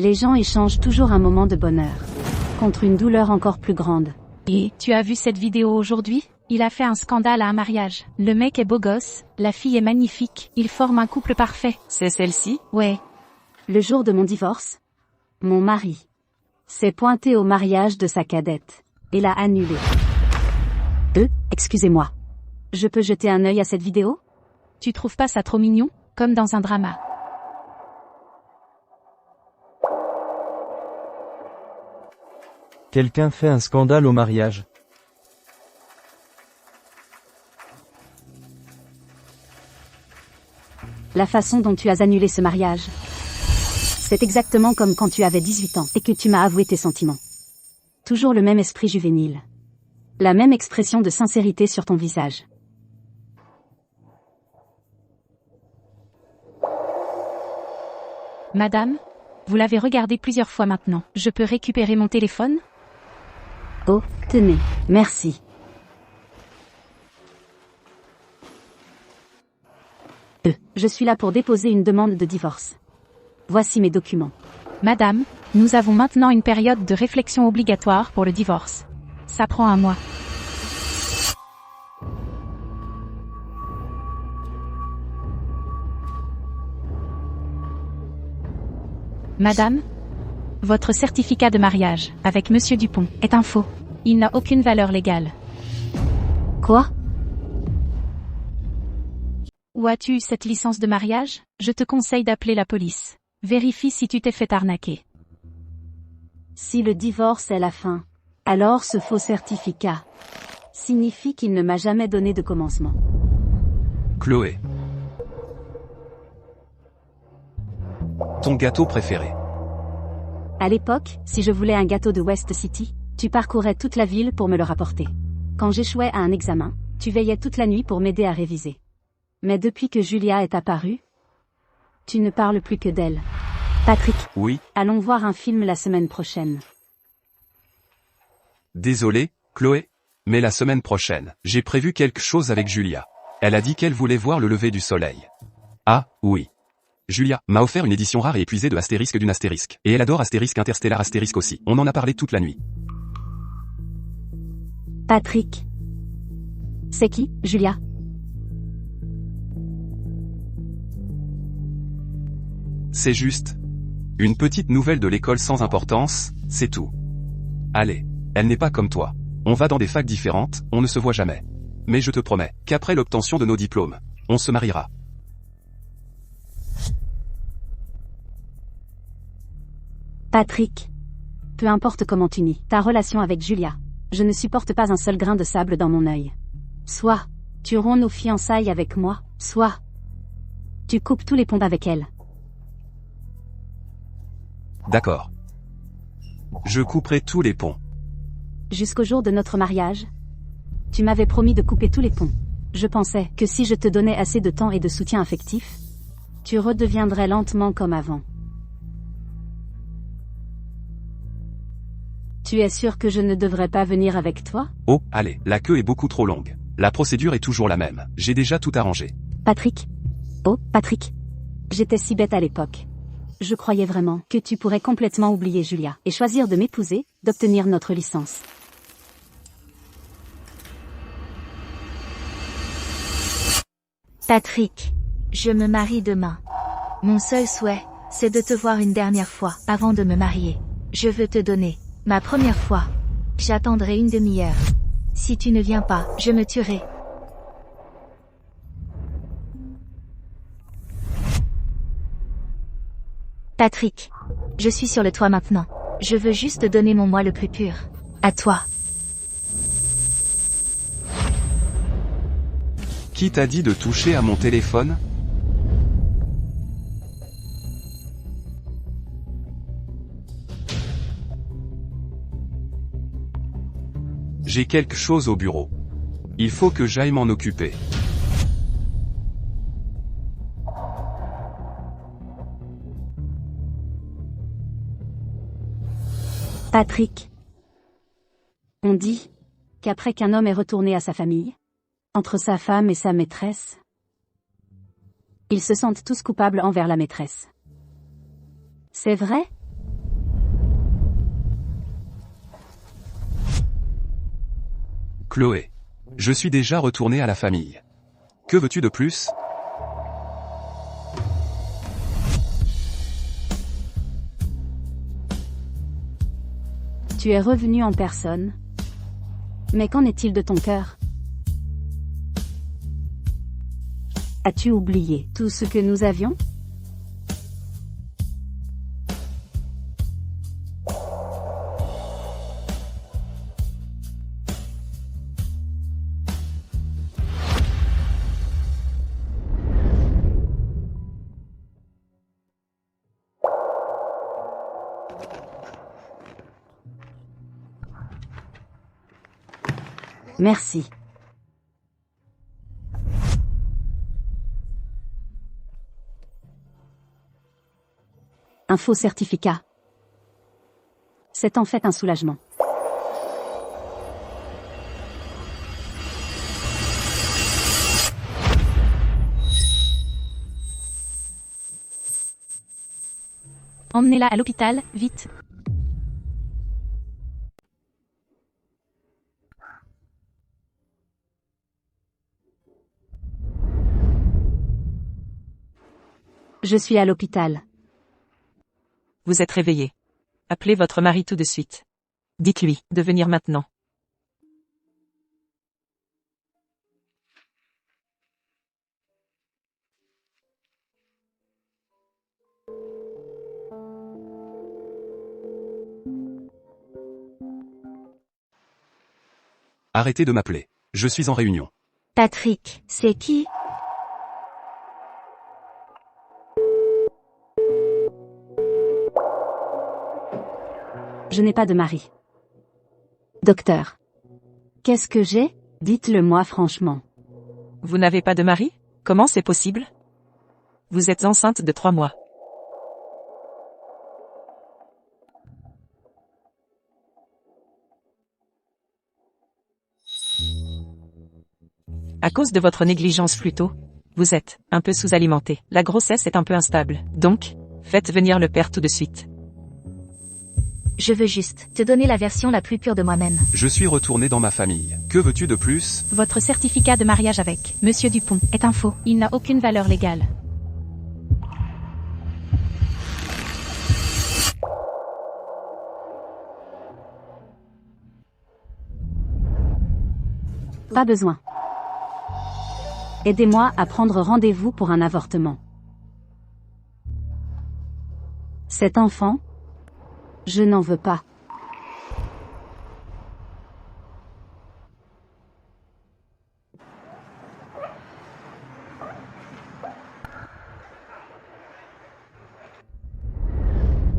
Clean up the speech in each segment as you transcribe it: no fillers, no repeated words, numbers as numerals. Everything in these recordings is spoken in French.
Les gens échangent toujours un moment de bonheur contre une douleur encore plus grande. Et tu as vu cette vidéo aujourd'hui? Il a fait un scandale à un mariage. Le mec est beau gosse, la fille est magnifique, ils forment un couple parfait. C'est celle-ci? Ouais. Le jour de mon divorce, mon mari s'est pointé au mariage de sa cadette et l'a annulé. Excusez-moi. Je peux jeter un œil à cette vidéo? Tu trouves pas ça trop mignon? Comme dans un drama. Quelqu'un fait un scandale au mariage. La façon dont tu as annulé ce mariage, c'est exactement comme quand tu avais 18 ans et que tu m'as avoué tes sentiments. Toujours le même esprit juvénile. La même expression de sincérité sur ton visage. Madame, vous l'avez regardé plusieurs fois maintenant. Je peux récupérer mon téléphone? Oh, tenez, merci. Je suis là pour déposer une demande de divorce. Voici mes documents. Madame, nous avons maintenant une période de réflexion obligatoire pour le divorce. Ça prend un mois. Madame, votre certificat de mariage avec Monsieur Dupont est un faux. Il n'a aucune valeur légale. Quoi? Où as-tu eu cette licence de mariage? Je te conseille d'appeler la police. Vérifie si tu t'es fait arnaquer. Si le divorce est la fin, alors ce faux certificat signifie qu'il ne m'a jamais donné de commencement. Chloé. Ton gâteau préféré. À l'époque, si je voulais un gâteau de West City, tu parcourais toute la ville pour me le rapporter. Quand j'échouais à un examen, tu veillais toute la nuit pour m'aider à réviser. Mais depuis que Julia est apparue, tu ne parles plus que d'elle. Patrick. Oui. Allons voir un film la semaine prochaine. Désolé, Chloé, mais la semaine prochaine, j'ai prévu quelque chose avec Julia. Elle a dit qu'elle voulait voir le lever du soleil. Ah, oui. Julia m'a offert une édition rare et épuisée de Astérisque d'une Astérisque. Et elle adore Astérisque Interstellar Astérisque aussi. On en a parlé toute la nuit. Patrick. C'est qui, Julia? C'est juste une petite nouvelle de l'école sans importance, c'est tout. Allez, elle n'est pas comme toi. On va dans des facs différentes, on ne se voit jamais. Mais je te promets qu'après l'obtention de nos diplômes, on se mariera. Patrick. Peu importe comment tu nies ta relation avec Julia, je ne supporte pas un seul grain de sable dans mon œil. Soit tu romps nos fiançailles avec moi, soit tu coupes tous les ponts avec elle. D'accord. Je couperai tous les ponts. Jusqu'au jour de notre mariage, tu m'avais promis de couper tous les ponts. Je pensais que si je te donnais assez de temps et de soutien affectif, tu redeviendrais lentement comme avant. Tu es sûr que je ne devrais pas venir avec toi? Oh, allez, la queue est beaucoup trop longue. La procédure est toujours la même. J'ai déjà tout arrangé. Patrick. Oh, Patrick. J'étais si bête à l'époque. Je croyais vraiment que tu pourrais complètement oublier Julia et choisir de m'épouser, d'obtenir notre licence. Patrick, je me marie demain. Mon seul souhait, c'est de te voir une dernière fois avant de me marier. Je veux te donner ma première fois. J'attendrai une demi-heure. Si tu ne viens pas, je me tuerai. Patrick, je suis sur le toit maintenant. Je veux juste te donner mon moi le plus pur. À toi. Qui t'a dit de toucher à mon téléphone? J'ai quelque chose au bureau. Il faut que j'aille m'en occuper. Patrick. On dit qu'après qu'un homme est retourné à sa famille, entre sa femme et sa maîtresse, ils se sentent tous coupables envers la maîtresse. C'est vrai? Chloé. Je suis déjà retourné à la famille. Que veux-tu de plus? Tu es revenu en personne. Mais qu'en est-il de ton cœur? As-tu oublié tout ce que nous avions? Merci. Un faux certificat. C'est en fait un soulagement. Emmenez-la à l'hôpital, vite. Je suis à l'hôpital. Vous êtes réveillé. Appelez votre mari tout de suite. Dites-lui de venir maintenant. Arrêtez de m'appeler. Je suis en réunion. Patrick, c'est qui? Je n'ai pas de mari. Docteur. Qu'est-ce que j'ai? Dites-le-moi franchement. Vous n'avez pas de mari? Comment c'est possible? Vous êtes enceinte de 3 mois. À cause de votre négligence plus tôt, vous êtes un peu sous-alimenté. La grossesse est un peu instable. Donc, faites venir le père tout de suite. Je veux juste te donner la version la plus pure de moi-même. Je suis retourné dans ma famille. Que veux-tu de plus? Votre certificat de mariage avec Monsieur Dupont est un faux. Il n'a aucune valeur légale. Pas besoin. Aidez-moi à prendre rendez-vous pour un avortement. Cet enfant, je n'en veux pas.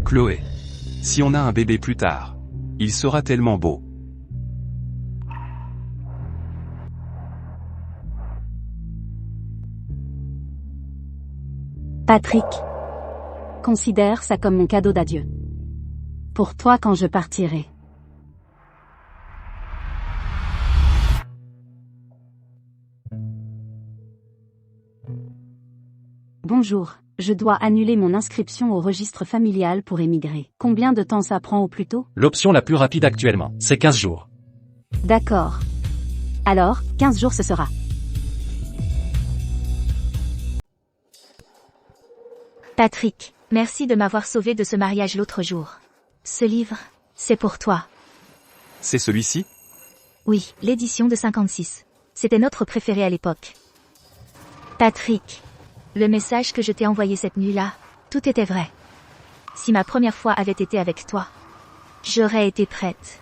Chloé. Si on a un bébé plus tard, il sera tellement beau. Patrick. Considère ça comme mon cadeau d'adieu. Pour toi quand je partirai. Bonjour, je dois annuler mon inscription au registre familial pour émigrer. Combien de temps ça prend au plus tôt? L'option la plus rapide actuellement, c'est 15 jours. D'accord. Alors, 15 jours ce sera. Patrick, merci de m'avoir sauvé de ce mariage l'autre jour. Ce livre, c'est pour toi. C'est celui-ci? Oui, l'édition de 56. C'était notre préféré à l'époque. Patrick, le message que je t'ai envoyé cette nuit-là, tout était vrai. Si ma première fois avait été avec toi, j'aurais été prête.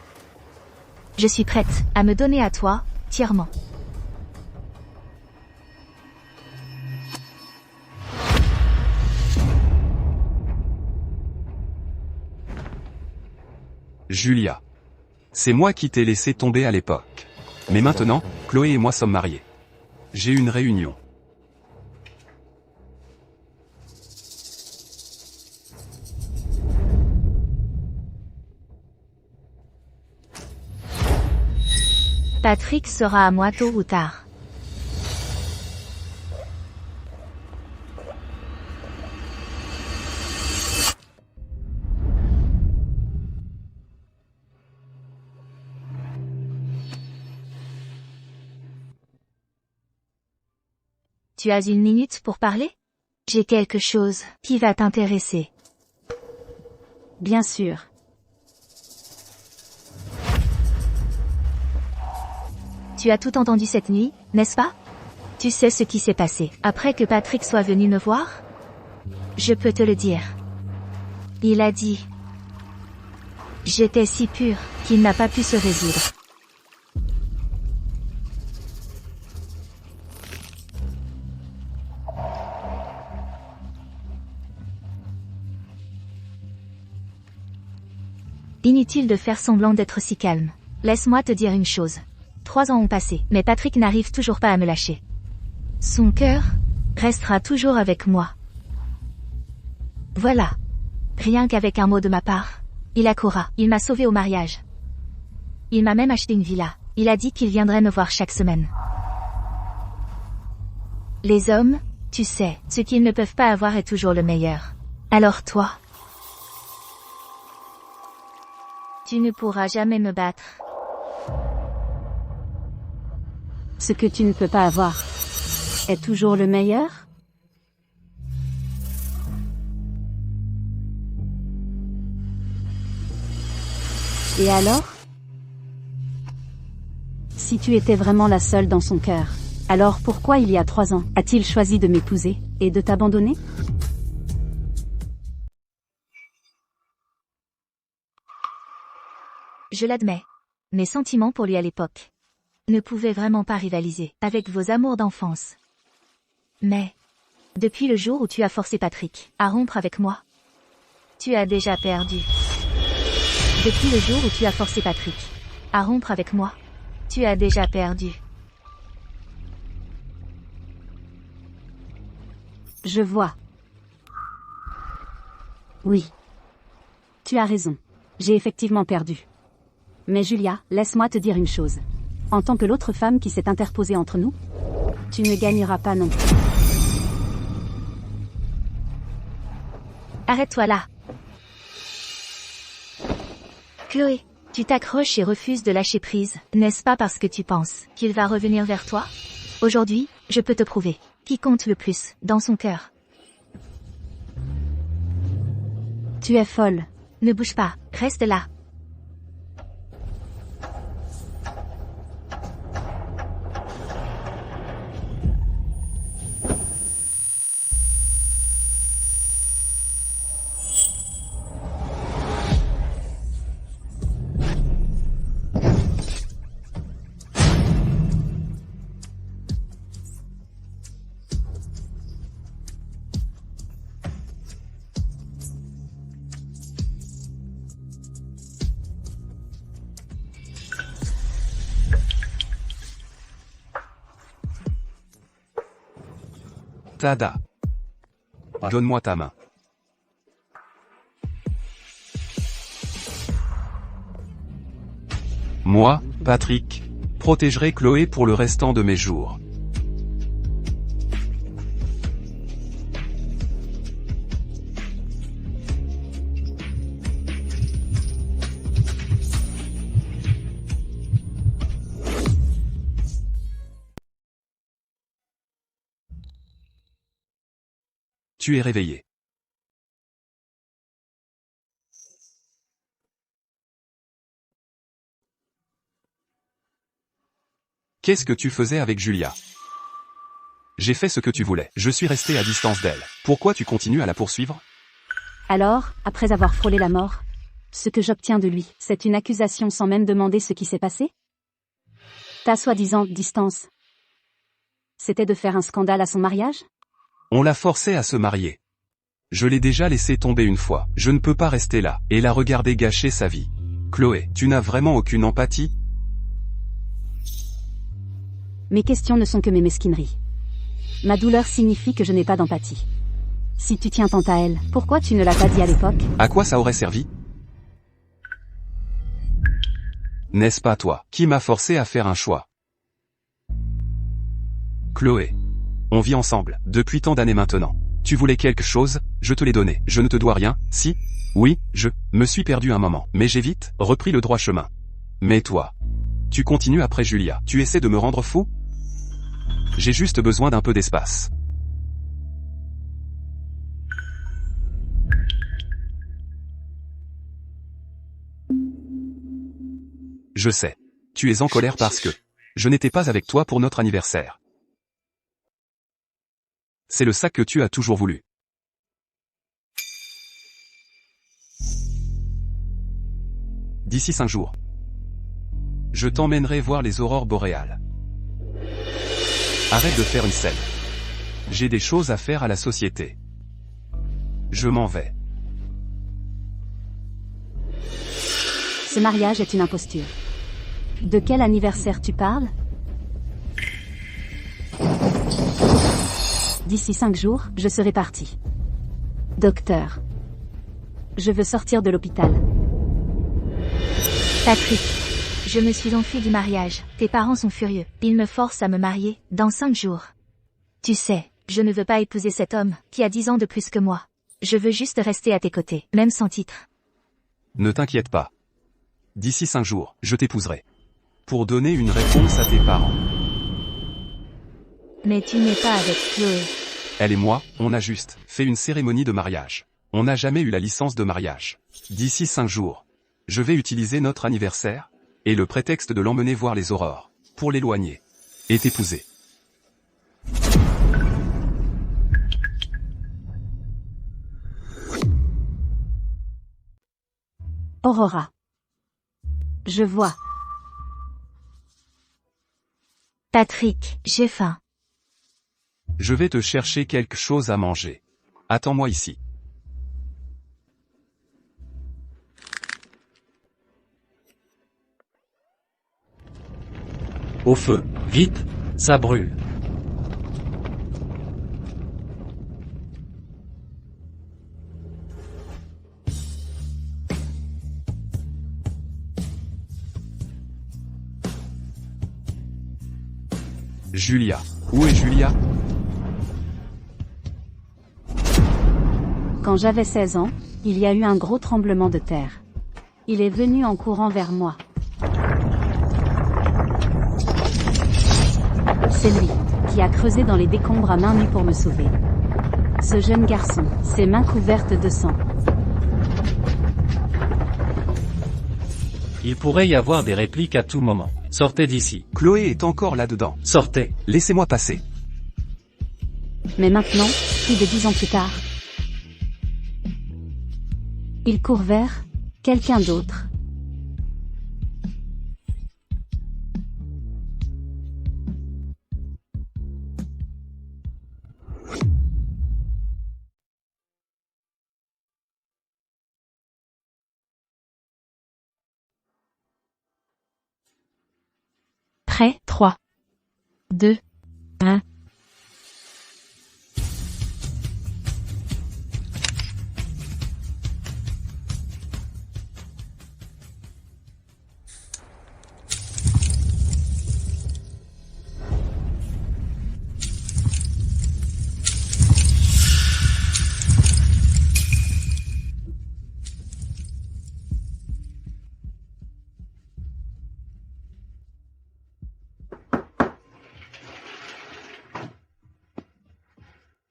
Je suis prête à me donner à toi, entièrement. Julia. C'est moi qui t'ai laissé tomber à l'époque. Mais maintenant, Chloé et moi sommes mariés. J'ai une réunion. Patrick sera à moi tôt ou tard. Tu as une minute pour parler? J'ai quelque chose qui va t'intéresser. Bien sûr. Tu as tout entendu cette nuit, n'est-ce pas? Tu sais ce qui s'est passé après que Patrick soit venu me voir? Je peux te le dire. Il a dit... J'étais si pure qu'il n'a pas pu se résoudre. Inutile de faire semblant d'être si calme. Laisse-moi te dire une chose. 3 ans ont passé, mais Patrick n'arrive toujours pas à me lâcher. Son cœur restera toujours avec moi. Voilà. Rien qu'avec un mot de ma part. Il accourra, il m'a sauvé au mariage. Il m'a même acheté une villa. Il a dit qu'il viendrait me voir chaque semaine. Les hommes, tu sais, ce qu'ils ne peuvent pas avoir est toujours le meilleur. Alors toi, tu ne pourras jamais me battre. Ce que tu ne peux pas avoir est toujours le meilleur? Et alors? Si tu étais vraiment la seule dans son cœur, alors pourquoi il y a 3 ans, a-t-il choisi de m'épouser, et de t'abandonner? Je l'admets. Mes sentiments pour lui à l'époque ne pouvaient vraiment pas rivaliser avec vos amours d'enfance. Mais, depuis le jour où tu as forcé Patrick à rompre avec moi, tu as déjà perdu. Depuis le jour où tu as forcé Patrick à rompre avec moi, tu as déjà perdu. Je vois. Oui. Tu as raison. J'ai effectivement perdu. Mais Julia, laisse-moi te dire une chose. En tant que l'autre femme qui s'est interposée entre nous, tu ne gagneras pas non plus. Arrête-toi là. Chloé, tu t'accroches et refuses de lâcher prise, n'est-ce pas parce que tu penses qu'il va revenir vers toi? Aujourd'hui, je peux te prouver qui compte le plus dans son cœur. Tu es folle. Ne bouge pas, reste là. Tada. Donne-moi ta main. Moi, Patrick, protégerai Chloé pour le restant de mes jours. Tu es réveillé. Qu'est-ce que tu faisais avec Julia? J'ai fait ce que tu voulais. Je suis resté à distance d'elle. Pourquoi tu continues à la poursuivre? Alors, après avoir frôlé la mort, ce que j'obtiens de lui, c'est une accusation sans même demander ce qui s'est passé? Ta soi-disant distance, c'était de faire un scandale à son mariage? On l'a forcé à se marier. Je l'ai déjà laissé tomber une fois. Je ne peux pas rester là et la regarder gâcher sa vie. Chloé, tu n'as vraiment aucune empathie? Mes questions ne sont que mes mesquineries. Ma douleur signifie que je n'ai pas d'empathie. Si tu tiens tant à elle, pourquoi tu ne l'as pas dit à l'époque? À quoi ça aurait servi? N'est-ce pas toi qui m'as forcé à faire un choix? Chloé. On vit ensemble, depuis tant d'années maintenant. Tu voulais quelque chose, je te l'ai donné. Je ne te dois rien, si? Oui, je me suis perdu un moment, mais j'ai vite repris le droit chemin. Mais toi, tu continues après Julia. Tu essaies de me rendre fou? J'ai juste besoin d'un peu d'espace. Je sais. Tu es en colère parce que je n'étais pas avec toi pour notre anniversaire. C'est le sac que tu as toujours voulu. D'ici 5 jours. Je t'emmènerai voir les aurores boréales. Arrête de faire une scène. J'ai des choses à faire à la société. Je m'en vais. Ce mariage est une imposture. De quel anniversaire tu parles? D'ici 5 jours, je serai partie. Docteur. Je veux sortir de l'hôpital. Patrick. Je me suis enfuie du mariage. Tes parents sont furieux. Ils me forcent à me marier, dans 5 jours. Tu sais, je ne veux pas épouser cet homme, qui a 10 ans de plus que moi. Je veux juste rester à tes côtés, même sans titre. Ne t'inquiète pas. D'ici 5 jours, je t'épouserai. Pour donner une réponse à tes parents. Mais tu n'es pas avec Chloé. Elle et moi, on a juste fait une cérémonie de mariage. On n'a jamais eu la licence de mariage. D'ici 5 jours, je vais utiliser notre anniversaire, et le prétexte de l'emmener voir les aurores, pour l'éloigner. Et t'épouser. Aurora. Je vois. Patrick, j'ai faim. Je vais te chercher quelque chose à manger. Attends-moi ici. Au feu, vite, ça brûle. Julia. Où est Julia? Quand j'avais 16 ans, il y a eu un gros tremblement de terre. Il est venu en courant vers moi. C'est lui, qui a creusé dans les décombres à main nue pour me sauver. Ce jeune garçon, ses mains couvertes de sang. Il pourrait y avoir des répliques à tout moment. Sortez d'ici. Chloé est encore là-dedans. Sortez. Laissez-moi passer. Mais maintenant, plus de 10 ans plus tard, il court vers quelqu'un d'autre. Prêt, 3, 2, 1.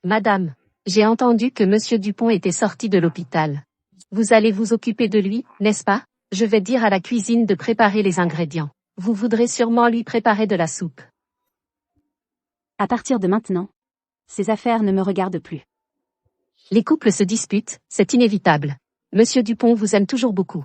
Madame, j'ai entendu que Monsieur Dupont était sorti de l'hôpital. Vous allez vous occuper de lui, n'est-ce pas? Je vais dire à la cuisine de préparer les ingrédients. Vous voudrez sûrement lui préparer de la soupe. À partir de maintenant, ces affaires ne me regardent plus. Les couples se disputent, c'est inévitable. Monsieur Dupont vous aime toujours beaucoup.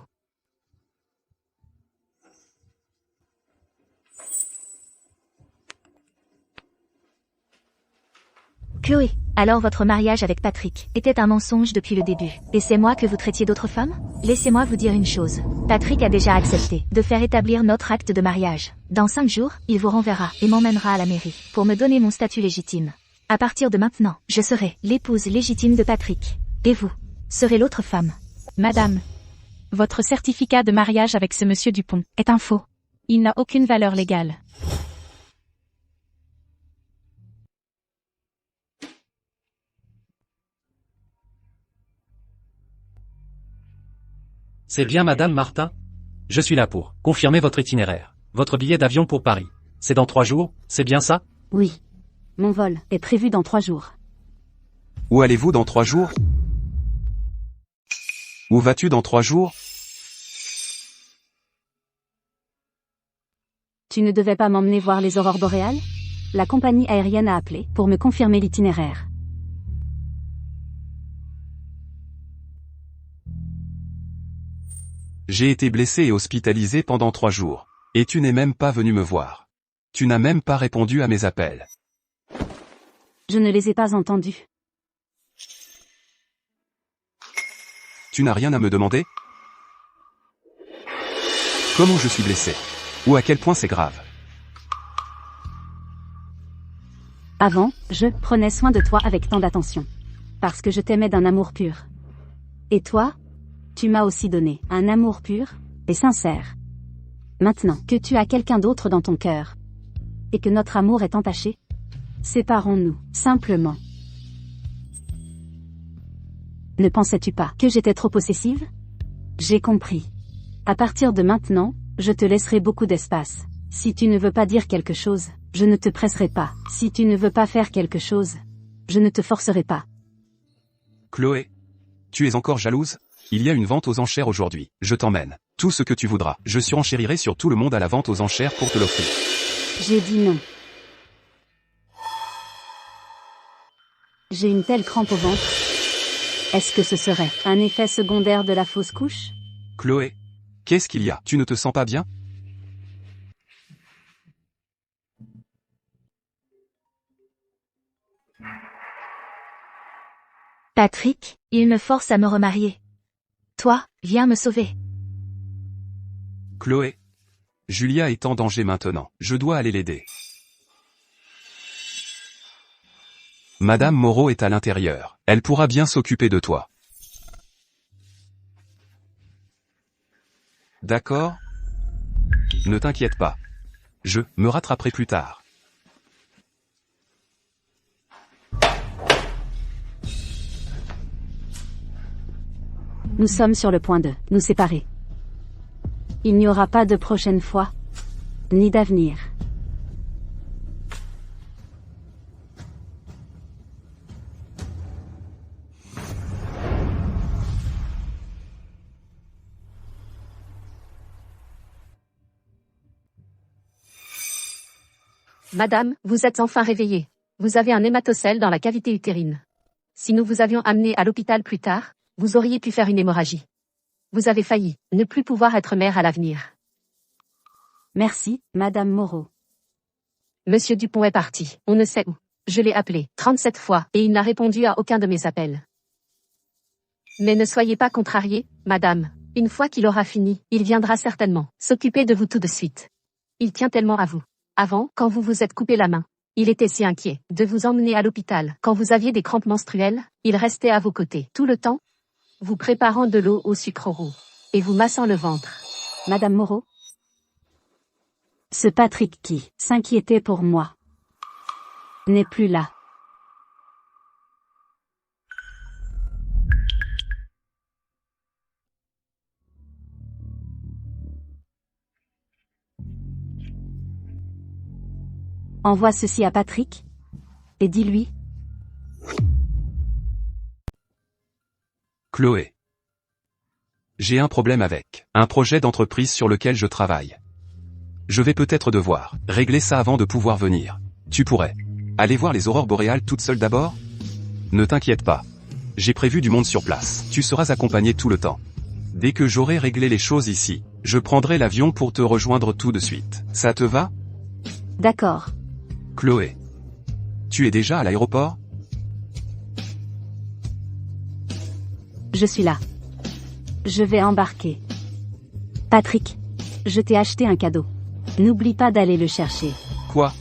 Chloé, alors votre mariage avec Patrick était un mensonge depuis le début. Et c'est moi que vous traitiez d'autres femmes? Laissez-moi vous dire une chose. Patrick a déjà accepté de faire établir notre acte de mariage. Dans 5 jours, il vous renverra et m'emmènera à la mairie pour me donner mon statut légitime. À partir de maintenant, je serai l'épouse légitime de Patrick. Et vous serez l'autre femme. Madame, votre certificat de mariage avec ce monsieur Dupont est un faux. Il n'a aucune valeur légale. C'est bien Madame Martin? Je suis là pour confirmer votre itinéraire. Votre billet d'avion pour Paris. C'est dans 3 jours, c'est bien ça? Oui. Mon vol est prévu dans 3 jours. Où allez-vous dans 3 jours? Où vas-tu dans 3 jours? Tu ne devais pas m'emmener voir les aurores boréales? La compagnie aérienne a appelé pour me confirmer l'itinéraire. J'ai été blessé et hospitalisé pendant 3 jours. Et tu n'es même pas venu me voir. Tu n'as même pas répondu à mes appels. Je ne les ai pas entendus. Tu n'as rien à me demander? Comment je suis blessé? Ou à quel point c'est grave? Avant, je prenais soin de toi avec tant d'attention. Parce que je t'aimais d'un amour pur. Et toi? Tu m'as aussi donné un amour pur et sincère. Maintenant que tu as quelqu'un d'autre dans ton cœur, et que notre amour est entaché, séparons-nous, simplement. Ne pensais-tu pas que j'étais trop possessive? J'ai compris. À partir de maintenant, je te laisserai beaucoup d'espace. Si tu ne veux pas dire quelque chose, je ne te presserai pas. Si tu ne veux pas faire quelque chose, je ne te forcerai pas. Chloé, tu es encore jalouse? Il y a une vente aux enchères aujourd'hui. Je t'emmène. Tout ce que tu voudras. Je surenchérirai sur tout le monde à la vente aux enchères pour te l'offrir. J'ai dit non. J'ai une telle crampe au ventre. Est-ce que ce serait un effet secondaire de la fausse couche? Chloé, qu'est-ce qu'il y a? Tu ne te sens pas bien? Patrick, il me force à me remarier. Toi, viens me sauver. Chloé, Julia est en danger maintenant. Je dois aller l'aider. Madame Moreau est à l'intérieur. Elle pourra bien s'occuper de toi. D'accord? Ne t'inquiète pas. Je me rattraperai plus tard. Nous sommes sur le point de nous séparer. Il n'y aura pas de prochaine fois, ni d'avenir. Madame, vous êtes enfin réveillée. Vous avez un hématocèle dans la cavité utérine. Si nous vous avions amené à l'hôpital plus tard, vous auriez pu faire une hémorragie. Vous avez failli ne plus pouvoir être mère à l'avenir. Merci, Madame Moreau. Monsieur Dupont est parti, on ne sait où. Je l'ai appelé 37 fois et il n'a répondu à aucun de mes appels. Mais ne soyez pas contrariée, madame. Une fois qu'il aura fini, il viendra certainement s'occuper de vous tout de suite. Il tient tellement à vous. Avant, quand vous vous êtes coupé la main, il était si inquiet de vous emmener à l'hôpital. Quand vous aviez des crampes menstruelles, il restait à vos côtés tout le temps, vous préparant de l'eau au sucre roux et vous massant le ventre. Madame Moreau? Ce Patrick qui s'inquiétait pour moi n'est plus là. Envoie ceci à Patrick et dis-lui. Chloé. J'ai un problème avec un projet d'entreprise sur lequel je travaille. Je vais peut-être devoir régler ça avant de pouvoir venir. Tu pourrais aller voir les aurores boréales toute seule d'abord? Ne t'inquiète pas. J'ai prévu du monde sur place. Tu seras accompagné tout le temps. Dès que j'aurai réglé les choses ici, je prendrai l'avion pour te rejoindre tout de suite. Ça te va? D'accord. Chloé. Tu es déjà à l'aéroport? Je suis là. Je vais embarquer. Patrick, je t'ai acheté un cadeau. N'oublie pas d'aller le chercher. Quoi?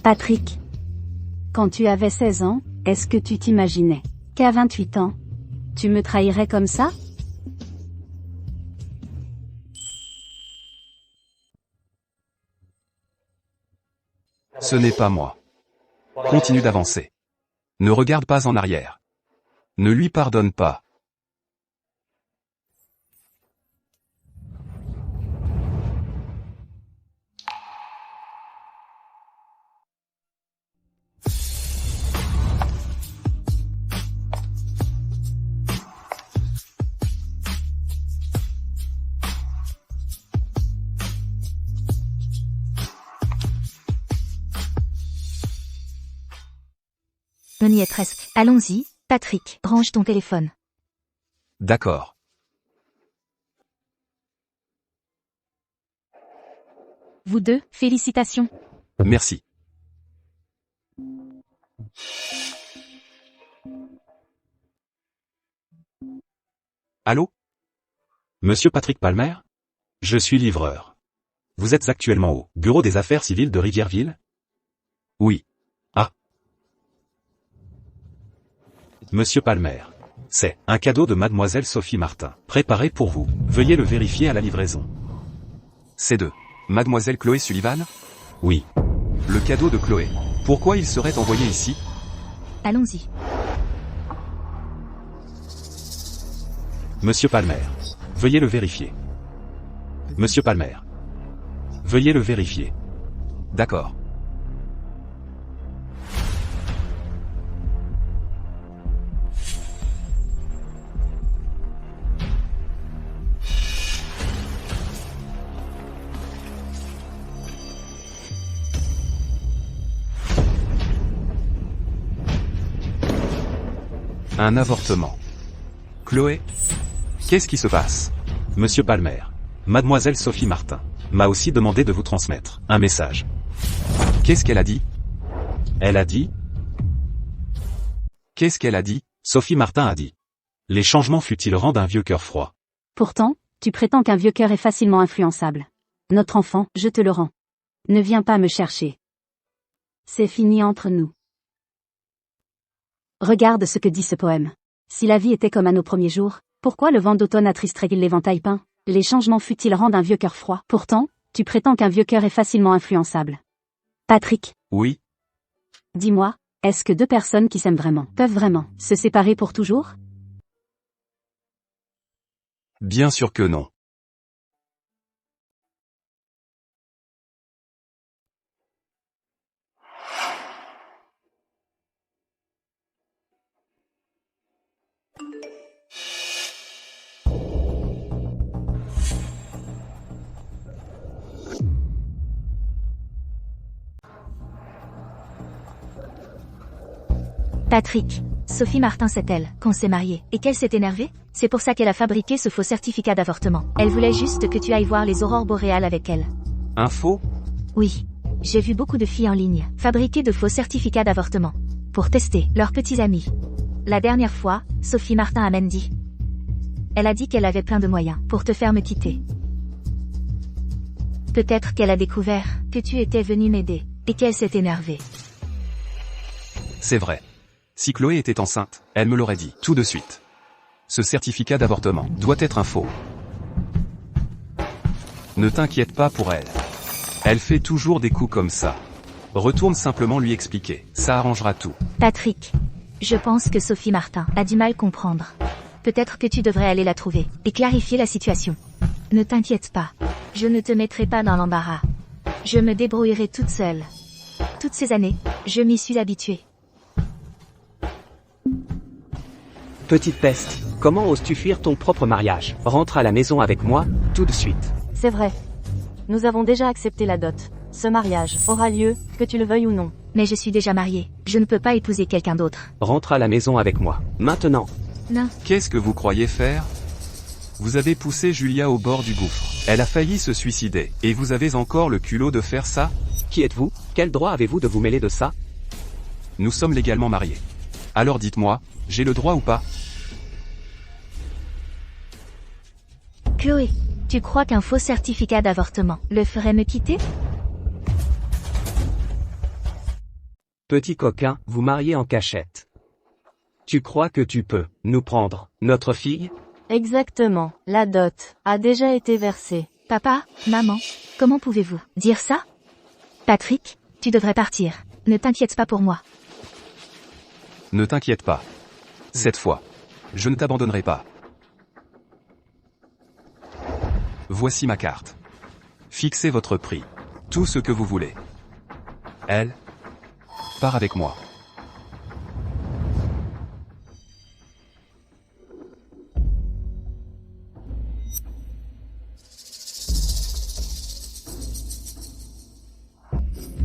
Patrick, quand tu avais 16 ans, est-ce que tu t'imaginais qu'à 28 ans, tu me trahirais comme ça? Ce n'est pas moi. Continue d'avancer. Ne regarde pas en arrière. Ne lui pardonne pas. On y est presque. Allons-y, Patrick, range ton téléphone. D'accord. Vous deux, félicitations. Merci. Allô? Monsieur Patrick Palmer? Je suis livreur. Vous êtes actuellement au bureau des affaires civiles de Rivierville? Oui. Ah. Monsieur Palmer. C'est un cadeau de mademoiselle Sophie Martin, préparé pour vous. Veuillez le vérifier à la livraison. C'est de Mademoiselle Chloé Sullivan? Oui. Le cadeau de Chloé. Pourquoi il serait envoyé ici? Allons-y. Monsieur Palmer. Veuillez le vérifier. Monsieur Palmer. Veuillez le vérifier. D'accord. Un avortement. Chloé? Qu'est-ce qui se passe? Monsieur Palmer. Mademoiselle Sophie Martin m'a aussi demandé de vous transmettre un message. Qu'est-ce qu'elle a dit? Elle a dit? Qu'est-ce qu'elle a dit? Sophie Martin a dit. Les changements futiles rendent un vieux cœur froid. Pourtant, tu prétends qu'un vieux cœur est facilement influençable. Notre enfant, je te le rends. Ne viens pas me chercher. C'est fini entre nous. Regarde ce que dit ce poème. Si la vie était comme à nos premiers jours, pourquoi le vent d'automne attristerait-il l'éventail peint? Les changements futiles rendent un vieux cœur froid. Pourtant, tu prétends qu'un vieux cœur est facilement influençable. Patrick, Oui. dis-moi, est-ce que deux personnes qui s'aiment vraiment, peuvent vraiment, se séparer pour toujours? Bien sûr que non. Patrick, Sophie Martin sait-elle qu'on s'est mariés et qu'elle s'est énervée? C'est pour ça qu'elle a fabriqué ce faux certificat d'avortement. Elle voulait juste que tu ailles voir les aurores boréales avec elle. Info? Oui. J'ai vu beaucoup de filles en ligne fabriquer de faux certificats d'avortement pour tester leurs petits amis. La dernière fois, Sophie Martin a même dit. Elle a dit qu'elle avait plein de moyens pour te faire me quitter. Peut-être qu'elle a découvert que tu étais venu m'aider et qu'elle s'est énervée. C'est vrai. Si Chloé était enceinte, elle me l'aurait dit tout de suite. Ce certificat d'avortement doit être un faux. Ne t'inquiète pas pour elle. Elle fait toujours des coups comme ça. Retourne simplement lui expliquer, ça arrangera tout. Patrick, je pense que Sophie Martin a du mal à comprendre. Peut-être que tu devrais aller la trouver et clarifier la situation. Ne t'inquiète pas. Je ne te mettrai pas dans l'embarras. Je me débrouillerai toute seule. Toutes ces années, je m'y suis habituée. Petite peste, comment oses-tu fuir ton propre mariage? Rentre à la maison avec moi, tout de suite. C'est vrai. Nous avons déjà accepté la dot. Ce mariage aura lieu, que tu le veuilles ou non. Mais je suis déjà mariée. Je ne peux pas épouser quelqu'un d'autre. Rentre à la maison avec moi, maintenant. Non. Qu'est-ce que vous croyez faire? Vous avez poussé Julia au bord du gouffre. Elle a failli se suicider, et vous avez encore le culot de faire ça? Qui êtes-vous? Quel droit avez-vous de vous mêler de ça? Nous sommes légalement mariés. Alors dites-moi, j'ai le droit ou pas? Chloé, tu crois qu'un faux certificat d'avortement le ferait me quitter? Petit coquin, vous mariez en cachette. Tu crois que tu peux nous prendre notre fille? Exactement. La dot a déjà été versée. Papa, maman, comment pouvez-vous dire ça? Patrick, tu devrais partir. Ne t'inquiète pas pour moi. Ne t'inquiète pas. Cette fois, je ne t'abandonnerai pas. Voici ma carte. Fixez votre prix. Tout ce que vous voulez. Elle part avec moi.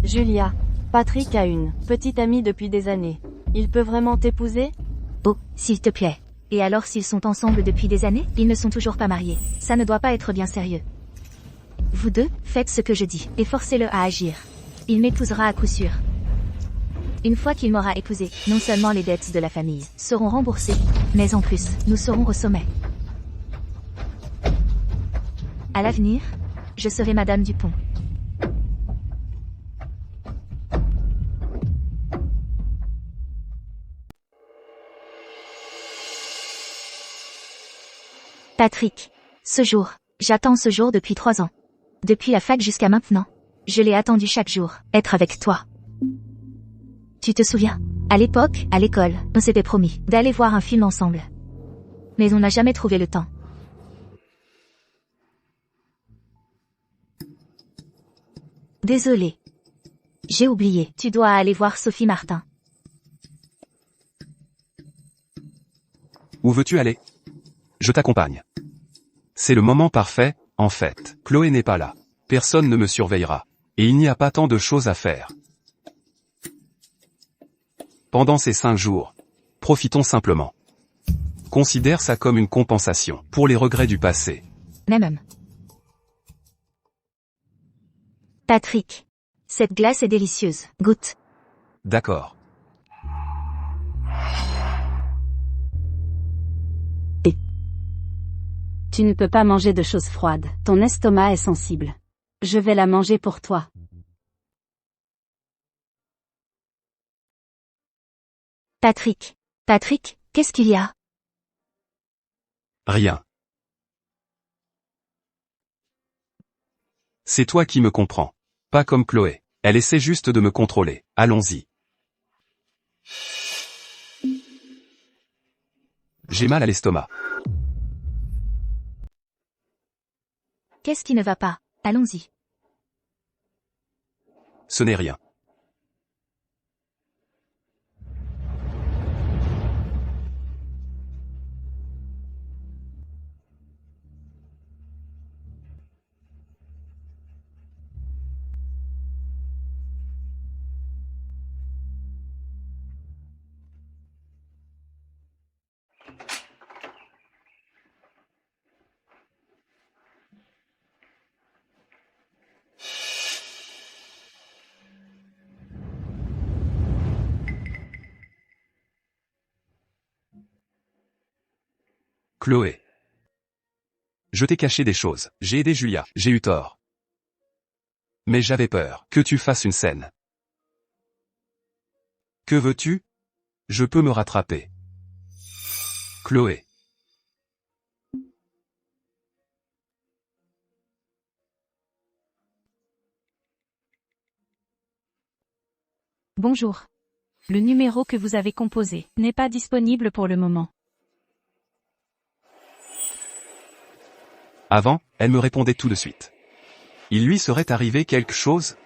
Julia. Patrick a une petite amie depuis des années. Il peut vraiment t'épouser? Oh, s'il te plaît. Et alors s'ils sont ensemble depuis des années, ils ne sont toujours pas mariés. Ça ne doit pas être bien sérieux. Vous deux, faites ce que je dis, et forcez-le à agir. Il m'épousera à coup sûr. Une fois qu'il m'aura épousé, non seulement les dettes de la famille seront remboursées, mais en plus, nous serons au sommet. À l'avenir, je serai Madame Dupont. Patrick. Ce jour. J'attends ce jour depuis 3 ans. Depuis la fac jusqu'à maintenant. Je l'ai attendu chaque jour, être avec toi. Tu te souviens? À l'époque, à l'école, on s'était promis d'aller voir un film ensemble. Mais on n'a jamais trouvé le temps. Désolée. J'ai oublié. Tu dois aller voir Sophie Martin. Où veux-tu aller? Je t'accompagne. C'est le moment parfait, en fait. Chloé n'est pas là. Personne ne me surveillera. Et il n'y a pas tant de choses à faire. Pendant ces 5 jours, profitons simplement. Considère ça comme une compensation pour les regrets du passé. Même. Patrick. Cette glace est délicieuse. Goûte. D'accord. Tu ne peux pas manger de choses froides. Ton estomac est sensible. Je vais la manger pour toi. Patrick. Patrick, qu'est-ce qu'il y a? Rien. C'est toi qui me comprends. Pas comme Chloé. Elle essaie juste de me contrôler. Allons-y. J'ai mal à l'estomac. Qu'est-ce qui ne va pas? Allons-y. Ce n'est rien. Chloé. Je t'ai caché des choses. J'ai aidé Julia. J'ai eu tort. Mais j'avais peur que tu fasses une scène. Que veux-tu? Je peux me rattraper. Chloé. Bonjour. Le numéro que vous avez composé n'est pas disponible pour le moment. Avant, elle me répondait tout de suite. Il lui serait arrivé quelque chose?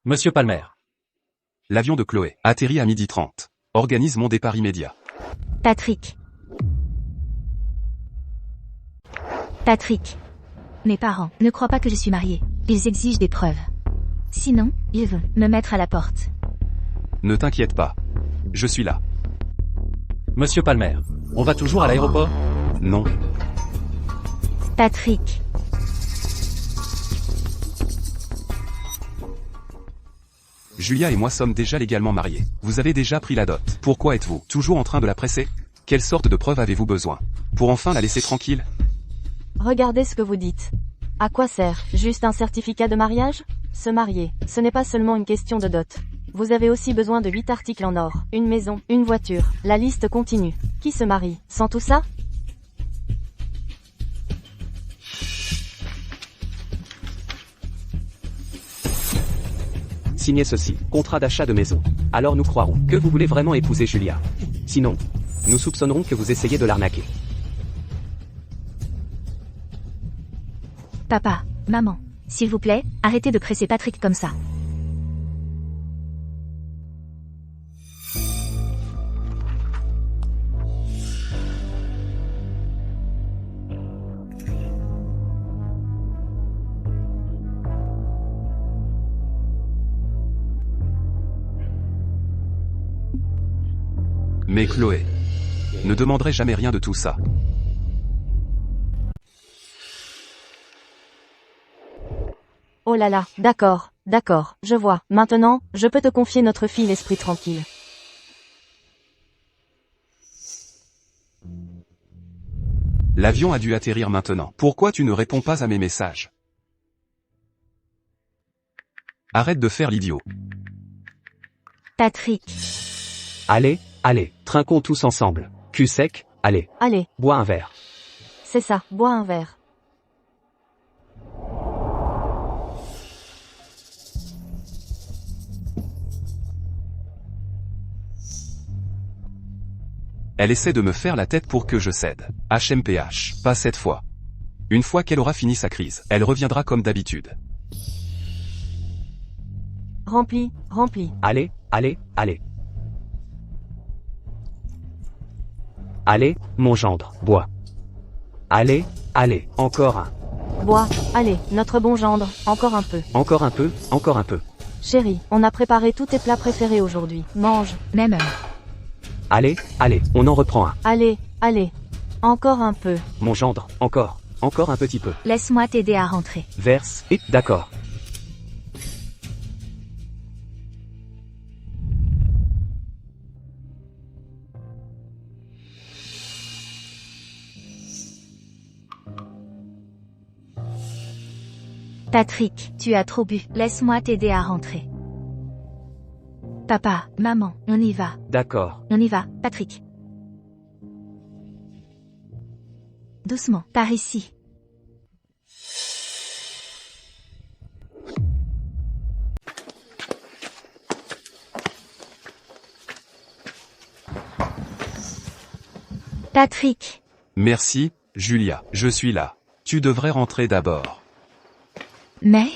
Monsieur Palmer. L'avion de Chloé atterrit à 12h30. Organise mon départ immédiat. Patrick. Patrick. Mes parents ne croient pas que je suis mariée. Ils exigent des preuves. Sinon, ils vont me mettre à la porte. Ne t'inquiète pas. Je suis là. Monsieur Palmer. On va toujours à l'aéroport? Non. Patrick. Julia et moi sommes déjà légalement mariés. Vous avez déjà pris la dot. Pourquoi êtes-vous toujours en train de la presser? Quelle sorte de preuve avez-vous besoin? Pour enfin la laisser tranquille? Regardez ce que vous dites. À quoi sert? Juste un certificat de mariage? Se marier, ce n'est pas seulement une question de dot. Vous avez aussi besoin de 8 articles en or, une maison, une voiture, la liste continue. Qui se marie sans tout ça? Signez ceci, contrat d'achat de maison. Alors nous croirons que vous voulez vraiment épouser Julia. Sinon, nous soupçonnerons que vous essayez de l'arnaquer. Papa, maman, s'il vous plaît, arrêtez de presser Patrick comme ça. Mais Chloé ne demanderait jamais rien de tout ça. Oh là là, d'accord, je vois. Maintenant, je peux te confier notre fille l'esprit tranquille. L'avion a dû atterrir maintenant. Pourquoi tu ne réponds pas à mes messages? Arrête de faire l'idiot. Patrick. Allez, trinquons tous ensemble. Cul sec, allez. Allez. Bois un verre. C'est ça, bois un verre. Elle essaie de me faire la tête pour que je cède. HMPH, pas cette fois. Une fois qu'elle aura fini sa crise, elle reviendra comme d'habitude. Rempli. Allez. Allez, mon gendre, bois. Allez, encore un. Bois, allez, notre bon gendre, encore un peu. Encore un peu. Chérie, on a préparé tous tes plats préférés aujourd'hui. Mange. Même heure. Allez, on en reprend un. Allez, encore un peu. Mon gendre, encore un petit peu. Laisse-moi t'aider à rentrer. Verse, et d'accord. Patrick, tu as trop bu. Laisse-moi t'aider à rentrer. Papa, maman, on y va. D'accord. On y va, Patrick. Doucement, par ici. Patrick. Merci, Julia, je suis là. Tu devrais rentrer d'abord. Mais...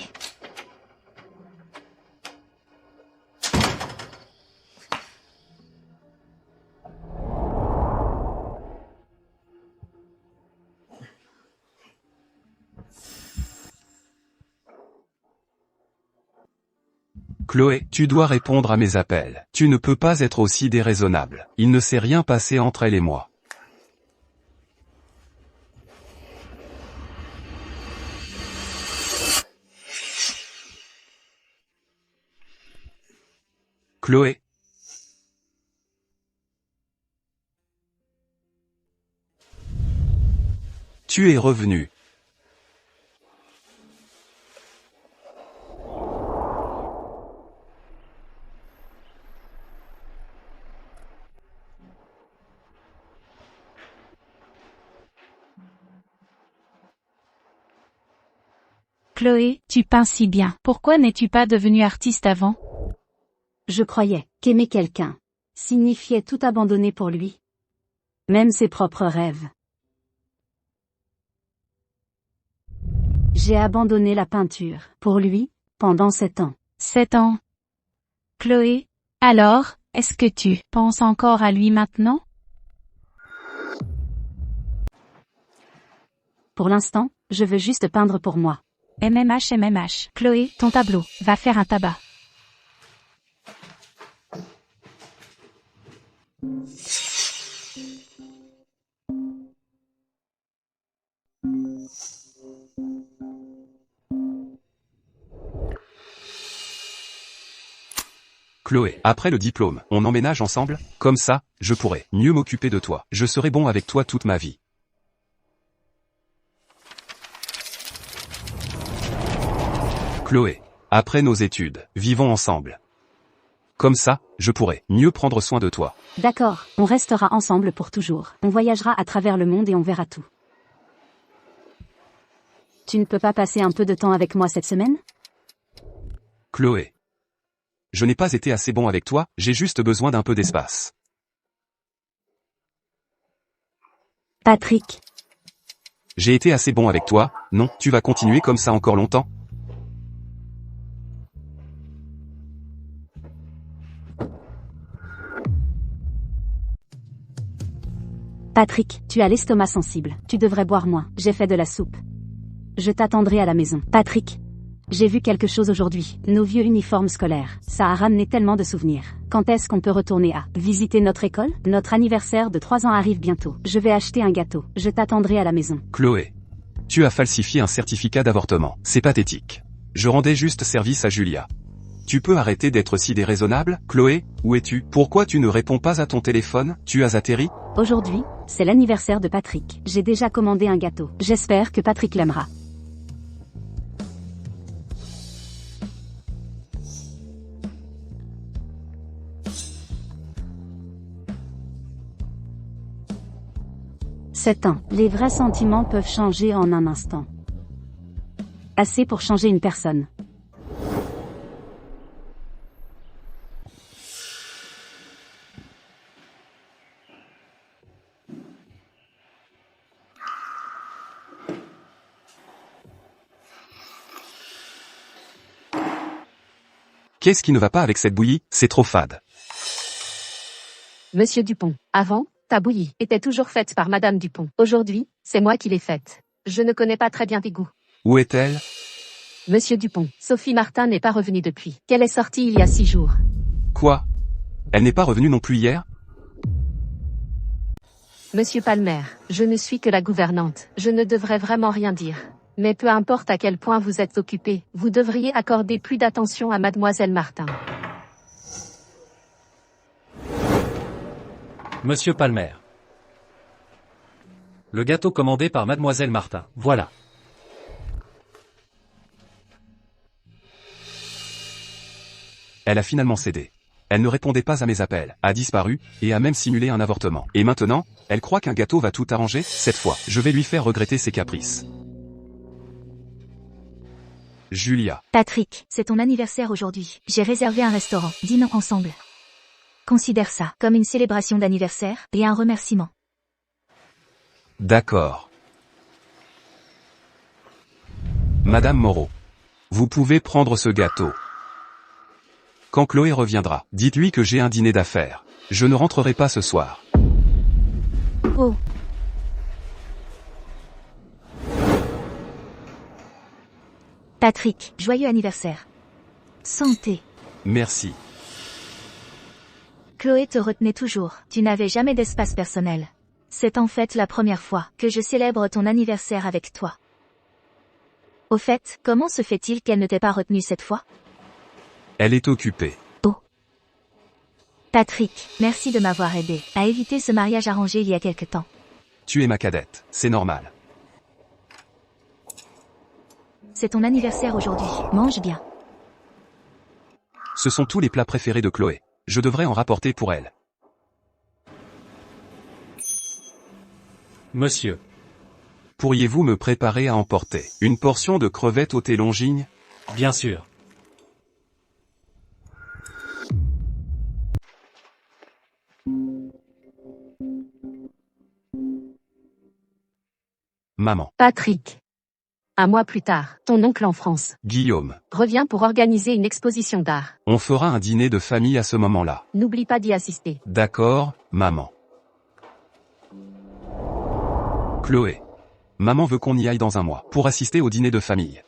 Chloé, tu dois répondre à mes appels. Tu ne peux pas être aussi déraisonnable. Il ne s'est rien passé entre elle et moi. Chloé. Tu es revenu. Chloé, tu peins si bien. Pourquoi n'es-tu pas devenue artiste avant? Je croyais qu'aimer quelqu'un signifiait tout abandonner pour lui. Même ses propres rêves. J'ai abandonné la peinture pour lui pendant 7 ans. 7 ans. Chloé, alors, est-ce que tu penses encore à lui maintenant? Pour l'instant, je veux juste peindre pour moi. MMH. Chloé, ton tableau, va faire un tabac. Chloé, après le diplôme, on emménage ensemble? Comme ça, je pourrai mieux m'occuper de toi. Je serai bon avec toi toute ma vie. Chloé, après nos études, vivons ensemble. Comme ça, je pourrai mieux prendre soin de toi. D'accord, on restera ensemble pour toujours. On voyagera à travers le monde et on verra tout. Tu ne peux pas passer un peu de temps avec moi cette semaine? Chloé. Je n'ai pas été assez bon avec toi, j'ai juste besoin d'un peu d'espace. Patrick. J'ai été assez bon avec toi, non, tu vas continuer comme ça encore longtemps? Patrick, tu as l'estomac sensible. Tu devrais boire moins. J'ai fait de la soupe. Je t'attendrai à la maison. Patrick. J'ai vu quelque chose aujourd'hui. Nos vieux uniformes scolaires. Ça a ramené tellement de souvenirs. Quand est-ce qu'on peut retourner à visiter notre école? Notre anniversaire de 3 ans arrive bientôt. Je vais acheter un gâteau. Je t'attendrai à la maison. Chloé. Tu as falsifié un certificat d'avortement. C'est pathétique. Je rendais juste service à Julia. Tu peux arrêter d'être si déraisonnable? Chloé, où es-tu? Pourquoi tu ne réponds pas à ton téléphone? Tu as atterri? Aujourd'hui, c'est l'anniversaire de Patrick. J'ai déjà commandé un gâteau. J'espère que Patrick l'aimera. « 7 ans. Les vrais sentiments peuvent changer en un instant. Assez pour changer une personne. Qu'est-ce qui ne va pas avec cette bouillie? C'est trop fade. Monsieur Dupont, avant, ta bouillie était toujours faite par Madame Dupont. Aujourd'hui, c'est moi qui l'ai faite. Je ne connais pas très bien tes goûts. Où est-elle? Monsieur Dupont, Sophie Martin n'est pas revenue depuis. Qu'elle est sortie il y a 6 jours. Quoi? Elle n'est pas revenue non plus hier? Monsieur Palmer, je ne suis que la gouvernante. Je ne devrais vraiment rien dire. Mais peu importe à quel point vous êtes occupé, vous devriez accorder plus d'attention à Mademoiselle Martin. Monsieur Palmer. Le gâteau commandé par Mademoiselle Martin. Voilà. Elle a finalement cédé. Elle ne répondait pas à mes appels, a disparu, et a même simulé un avortement. Et maintenant, elle croit qu'un gâteau va tout arranger? Cette fois, je vais lui faire regretter ses caprices. Julia. Patrick, c'est ton anniversaire aujourd'hui. J'ai réservé un restaurant. Dînons ensemble. Considère ça comme une célébration d'anniversaire et un remerciement. D'accord. Madame Moreau. Vous pouvez prendre ce gâteau. Quand Chloé reviendra, dites-lui que j'ai un dîner d'affaires. Je ne rentrerai pas ce soir. Oh. Patrick, joyeux anniversaire. Santé. Merci. Chloé te retenait toujours. Tu n'avais jamais d'espace personnel. C'est en fait la première fois que je célèbre ton anniversaire avec toi. Au fait, comment se fait-il qu'elle ne t'ait pas retenue cette fois? Elle est occupée. Oh. Patrick, merci de m'avoir aidé à éviter ce mariage arrangé il y a quelque temps. Tu es ma cadette, c'est normal. C'est ton anniversaire aujourd'hui. Mange bien. Ce sont tous les plats préférés de Chloé. Je devrais en rapporter pour elle. Monsieur. Pourriez-vous me préparer à emporter une portion de crevettes au thé Longines? Bien sûr. Maman. Patrick. Un mois plus tard, ton oncle en France Guillaume. revient pour organiser une exposition d'art. On fera un dîner de famille à ce moment-là. N'oublie pas d'y assister. D'accord, maman. Chloé. Maman veut qu'on y aille dans un mois, pour assister au dîner de famille.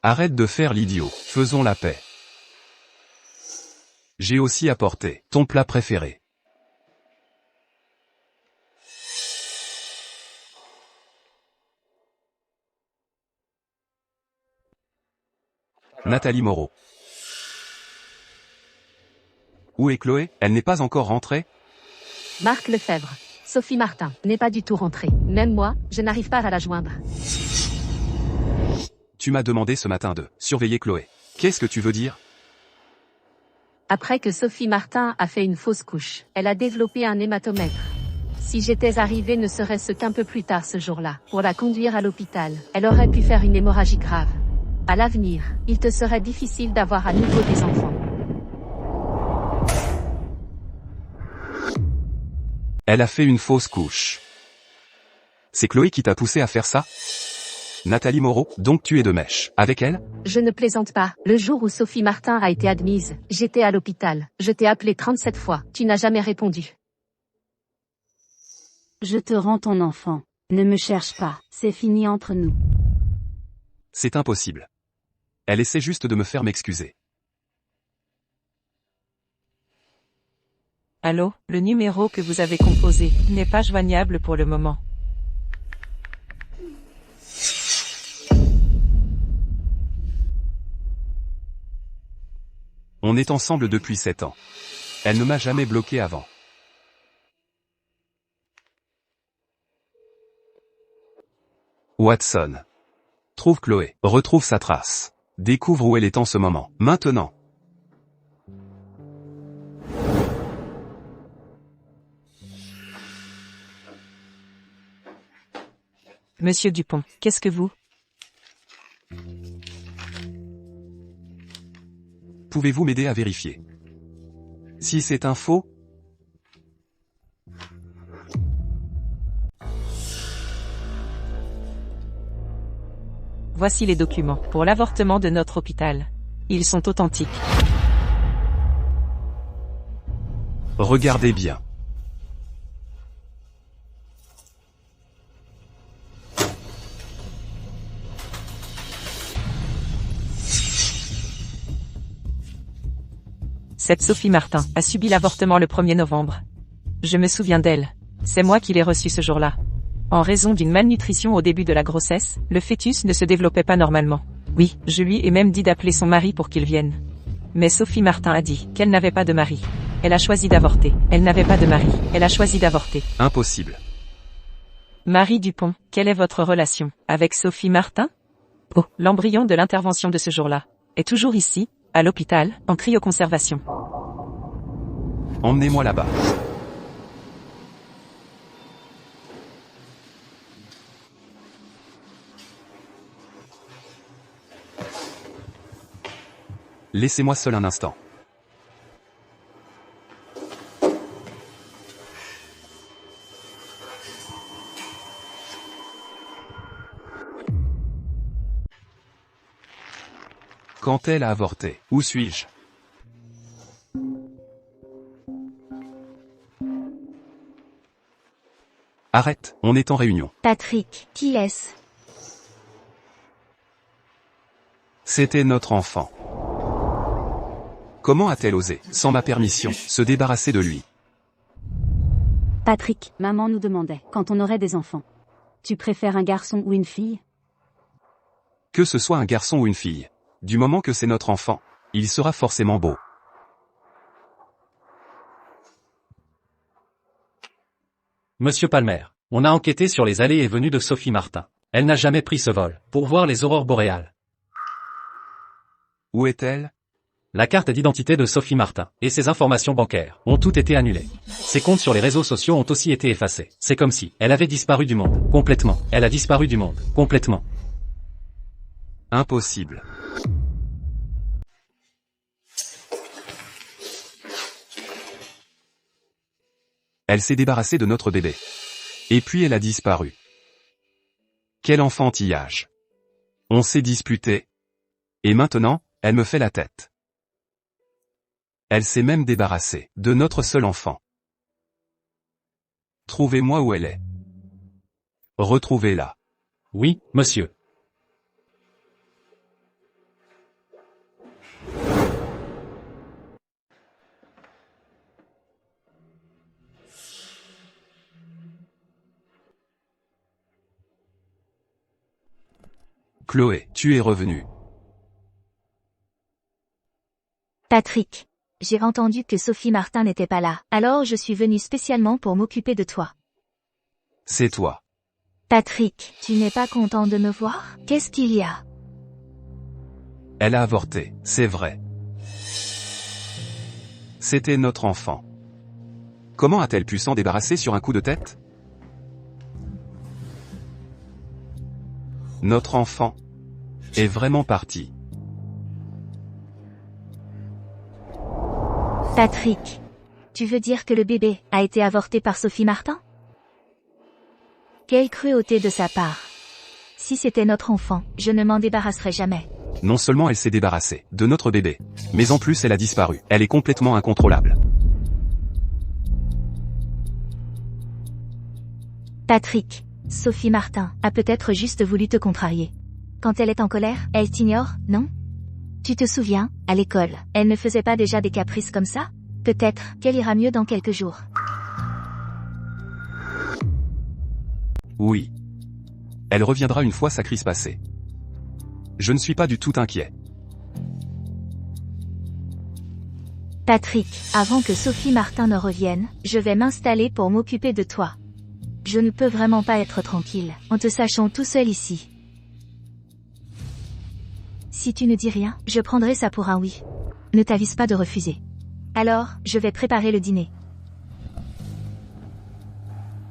Arrête de faire l'idiot, faisons la paix. J'ai aussi apporté ton plat préféré. Nathalie Moreau. Où est Chloé? Elle n'est pas encore rentrée? Marc Lefebvre. Sophie Martin n'est pas du tout rentrée. Même moi, je n'arrive pas à la joindre. Tu m'as demandé ce matin de surveiller Chloé. Qu'est-ce que tu veux dire? Après que Sophie Martin a fait une fausse couche, elle a développé un hématomètre. Si j'étais arrivée ne serait-ce qu'un peu plus tard ce jour-là, pour la conduire à l'hôpital, elle aurait pu faire une hémorragie grave. À l'avenir, il te serait difficile d'avoir à nouveau des enfants. Elle a fait une fausse couche. C'est Chloé qui t'a poussé à faire ça? Nathalie Moreau, donc tu es de mèche avec elle? Je ne plaisante pas. Le jour où Sophie Martin a été admise, j'étais à l'hôpital. Je t'ai appelé 37 fois. Tu n'as jamais répondu. Je te rends ton enfant. Ne me cherche pas. C'est fini entre nous. C'est impossible. Elle essaie juste de me faire m'excuser. Allô, le numéro que vous avez composé n'est pas joignable pour le moment. On est ensemble depuis 7 ans. Elle ne m'a jamais bloqué avant. Watson. Trouve Chloé. Retrouve sa trace. Découvre où elle est en ce moment. Maintenant. Monsieur Dupont, qu'est-ce que vous... Pouvez-vous m'aider à vérifier? Si c'est un faux? Voici les documents pour l'avortement de notre hôpital. Ils sont authentiques. Regardez bien. Cette Sophie Martin a subi l'avortement le 1er novembre. Je me souviens d'elle. C'est moi qui l'ai reçue ce jour-là. En raison d'une malnutrition au début de la grossesse, le fœtus ne se développait pas normalement. Oui, je lui ai même dit d'appeler son mari pour qu'il vienne. Mais Sophie Martin a dit qu'elle n'avait pas de mari. Elle a choisi d'avorter. Elle n'avait pas de mari. Elle a choisi d'avorter. Impossible. Marie Dupont, quelle est votre relation avec Sophie Martin? Oh, l'embryon de l'intervention de ce jour-là est toujours ici, à l'hôpital, en cryoconservation. Emmenez-moi là-bas. Laissez-moi seul un instant. Quand elle a avorté, où suis-je? Arrête, on est en réunion. Patrick, qui est-ce? C'était notre enfant. Comment a-t-elle osé, sans ma permission, se débarrasser de lui? Patrick, maman nous demandait quand on aurait des enfants. Tu préfères un garçon ou une fille? Que ce soit un garçon ou une fille. Du moment que c'est notre enfant, il sera forcément beau. Monsieur Palmer, on a enquêté sur les allées et venues de Sophie Martin. Elle n'a jamais pris ce vol, pour voir les aurores boréales. Où est-elle? La carte d'identité de Sophie Martin, et ses informations bancaires, ont toutes été annulées. Ses comptes sur les réseaux sociaux ont aussi été effacés. C'est comme si, elle avait disparu du monde, complètement. Elle a disparu du monde, complètement. Impossible. Elle s'est débarrassée de notre bébé. Et puis elle a disparu. Quel enfantillage. On s'est disputé. Et maintenant, elle me fait la tête. Elle s'est même débarrassée de notre seul enfant. Trouvez-moi où elle est. Retrouvez-la. Oui, monsieur. Chloé, tu es revenue. Patrick, j'ai entendu que Sophie Martin n'était pas là, alors je suis venue spécialement pour m'occuper de toi. C'est toi. Patrick, tu n'es pas content de me voir? Qu'est-ce qu'il y a? Elle a avorté, c'est vrai. C'était notre enfant. Comment a-t-elle pu s'en débarrasser sur un coup de tête? Notre enfant est vraiment parti. Patrick, tu veux dire que le bébé a été avorté par Sophie Martin? Quelle cruauté de sa part. Si c'était notre enfant, je ne m'en débarrasserais jamais. Non seulement elle s'est débarrassée de notre bébé, mais en plus elle a disparu. Elle est complètement incontrôlable. Patrick, Sophie Martin a peut-être juste voulu te contrarier. Quand elle est en colère, elle t'ignore, non? Tu te souviens, à l'école, elle ne faisait pas déjà des caprices comme ça? Peut-être qu'elle ira mieux dans quelques jours. Oui. Elle reviendra une fois sa crise passée. Je ne suis pas du tout inquiet. Patrick, avant que Sophie Martin ne revienne, je vais m'installer pour m'occuper de toi. Je ne peux vraiment pas être tranquille, en te sachant tout seul ici. Si tu ne dis rien, je prendrai ça pour un oui. Ne t'avise pas de refuser. Alors, je vais préparer le dîner.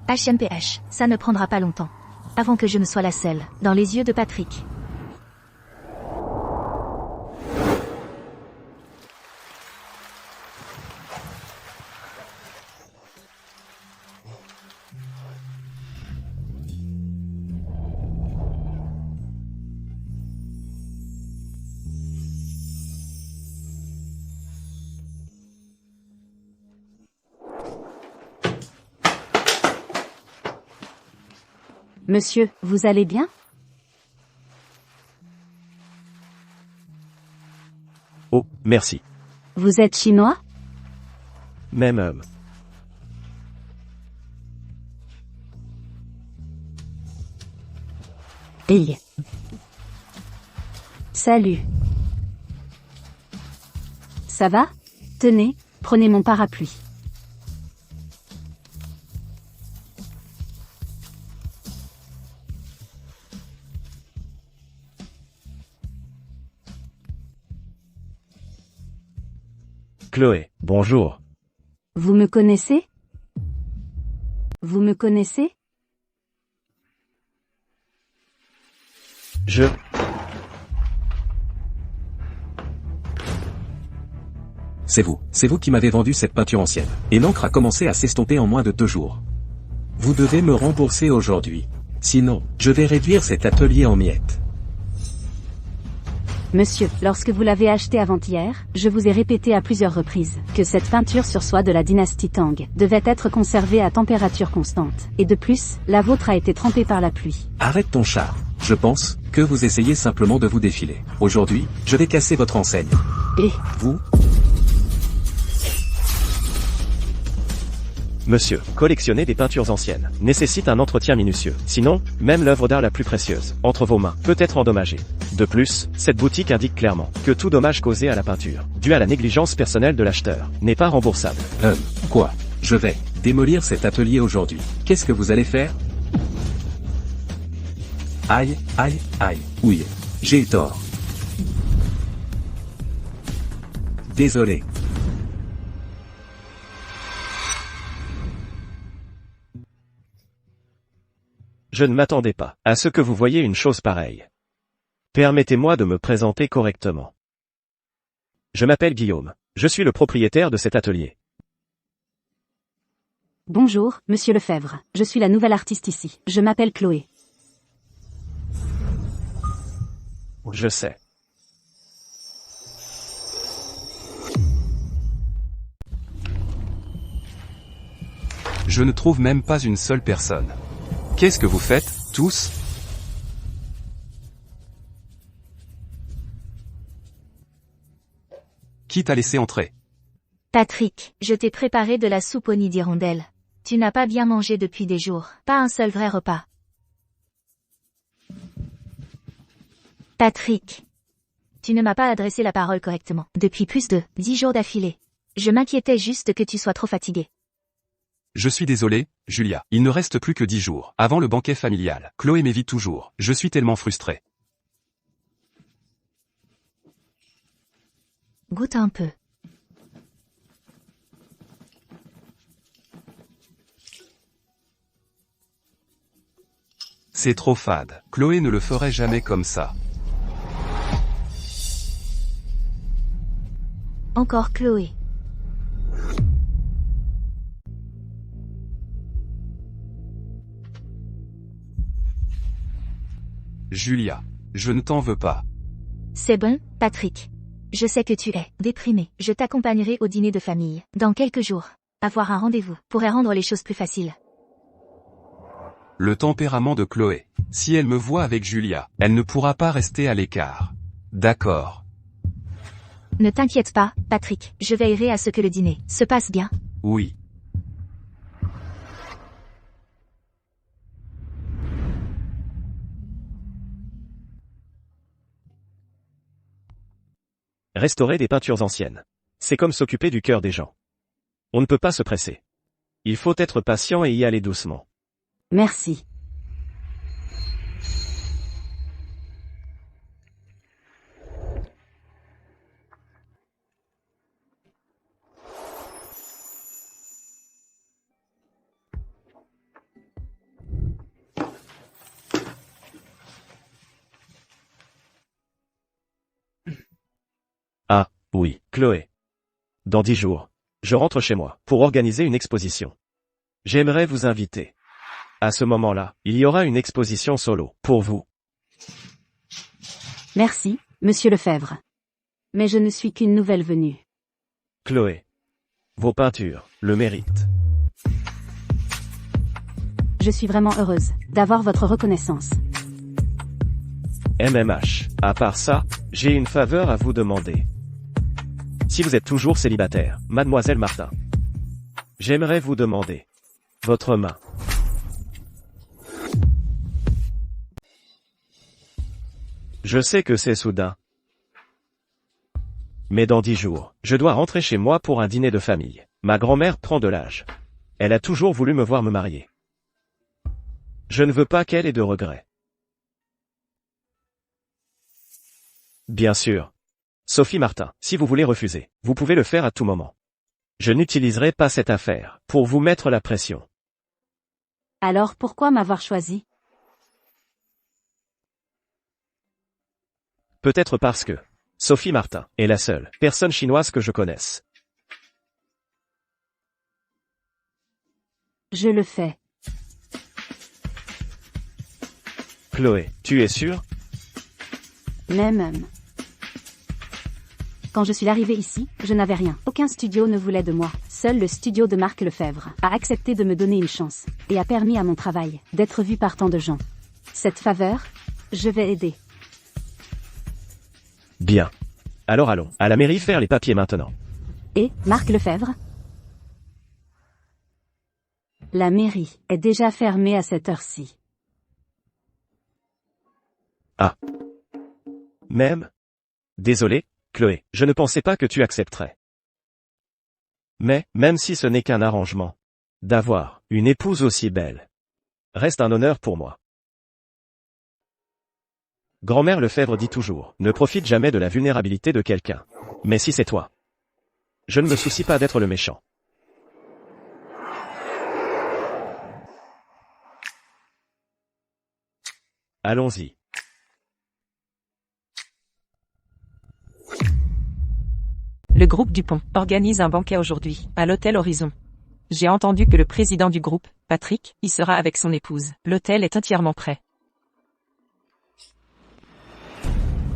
HMPH, ça ne prendra pas longtemps. Avant que je ne sois la seule, dans les yeux de Patrick. Monsieur, vous allez bien? Oh, merci. Vous êtes chinois? Même. Hey. Salut. Ça va? Tenez, prenez mon parapluie. Chloé, bonjour. Vous me connaissez? Vous me connaissez? C'est vous qui m'avez vendu cette peinture ancienne. Et l'encre a commencé à s'estomper en moins de 2 jours. Vous devez me rembourser aujourd'hui. Sinon, je vais réduire cet atelier en miettes. Monsieur, lorsque vous l'avez acheté avant-hier, je vous ai répété à plusieurs reprises que cette peinture sur soie de la dynastie Tang devait être conservée à température constante. Et de plus, la vôtre a été trempée par la pluie. Arrête ton char. Je pense que vous essayez simplement de vous défiler. Aujourd'hui, je vais casser votre enseigne. Et vous? Monsieur, collectionner des peintures anciennes nécessite un entretien minutieux. Sinon, même l'œuvre d'art la plus précieuse, entre vos mains, peut être endommagée. De plus, cette boutique indique clairement que tout dommage causé à la peinture, dû à la négligence personnelle de l'acheteur, n'est pas remboursable. Quoi? Je vais démolir cet atelier aujourd'hui. Qu'est-ce que vous allez faire? Aïe. Oui, j'ai eu tort. Désolé. Je ne m'attendais pas à ce que vous voyiez une chose pareille. Permettez-moi de me présenter correctement. Je m'appelle Guillaume. Je suis le propriétaire de cet atelier. bonjour, monsieur Lefebvre. Je suis la nouvelle artiste ici. Je m'appelle Chloé. Je sais. Je ne trouve même pas une seule personne. Qu'est-ce que vous faites, tous? Qui t'a laissé entrer? Patrick, je t'ai préparé de la soupe aux nids d'hirondelle. Tu n'as pas bien mangé depuis des jours, pas un seul vrai repas. Patrick, tu ne m'as pas adressé la parole correctement, depuis plus de 10 jours d'affilée. Je m'inquiétais juste que tu sois trop fatigué. Je suis désolé, Julia. Il ne reste plus que 10 jours avant le banquet familial. Chloé m'évite toujours. Je suis tellement frustré. Goûte un peu. C'est trop fade. Chloé ne le ferait jamais comme ça. Encore Chloé. Julia, je ne t'en veux pas. C'est bon, Patrick. Je sais que tu es déprimé. Je t'accompagnerai au dîner de famille, dans quelques jours. Avoir un rendez-vous pourrait rendre les choses plus faciles. Le tempérament de Chloé. Si elle me voit avec Julia, elle ne pourra pas rester à l'écart. D'accord. Ne t'inquiète pas, Patrick, je veillerai à ce que le dîner se passe bien. Oui. Restaurer des peintures anciennes. C'est comme s'occuper du cœur des gens. On ne peut pas se presser. Il faut être patient et y aller doucement. Merci. Ah, oui, Chloé. Dans 10 jours, je rentre chez moi pour organiser une exposition. J'aimerais vous inviter. À ce moment-là, il y aura une exposition solo pour vous. Merci, monsieur Lefebvre. Mais je ne suis qu'une nouvelle venue. Chloé. Vos peintures le méritent. Je suis vraiment heureuse d'avoir votre reconnaissance. MMH. À part ça, j'ai une faveur à vous demander. Si vous êtes toujours célibataire, mademoiselle Martin, j'aimerais vous demander votre main. Je sais que c'est soudain. Mais dans 10 jours, je dois rentrer chez moi pour un dîner de famille. Ma grand-mère prend de l'âge. Elle a toujours voulu me voir me marier. Je ne veux pas qu'elle ait de regrets. Bien sûr. Sophie Martin, si vous voulez refuser, vous pouvez le faire à tout moment. Je n'utiliserai pas cette affaire pour vous mettre la pression. Alors pourquoi m'avoir choisi? Peut-être parce que Sophie Martin est la seule personne chinoise que je connaisse. Je le fais. Chloé, tu es sûre? Même. Quand je suis arrivée ici, je n'avais rien. Aucun studio ne voulait de moi. Seul le studio de Marc Lefebvre a accepté de me donner une chance et a permis à mon travail d'être vu par tant de gens. Cette faveur, je vais aider. Bien. Alors allons à la mairie faire les papiers maintenant. Et, Marc Lefebvre? La mairie est déjà fermée à cette heure-ci. Ah. Même? Désolé, Chloé, je ne pensais pas que tu accepterais. Mais, même si ce n'est qu'un arrangement, d'avoir une épouse aussi belle reste un honneur pour moi. Grand-mère Lefebvre dit toujours, ne profite jamais de la vulnérabilité de quelqu'un. Mais si c'est toi, je ne me soucie pas d'être le méchant. Allons-y. Le groupe Dupont organise un banquet aujourd'hui, à l'hôtel Horizon. J'ai entendu que le président du groupe, Patrick, y sera avec son épouse. L'hôtel est entièrement prêt.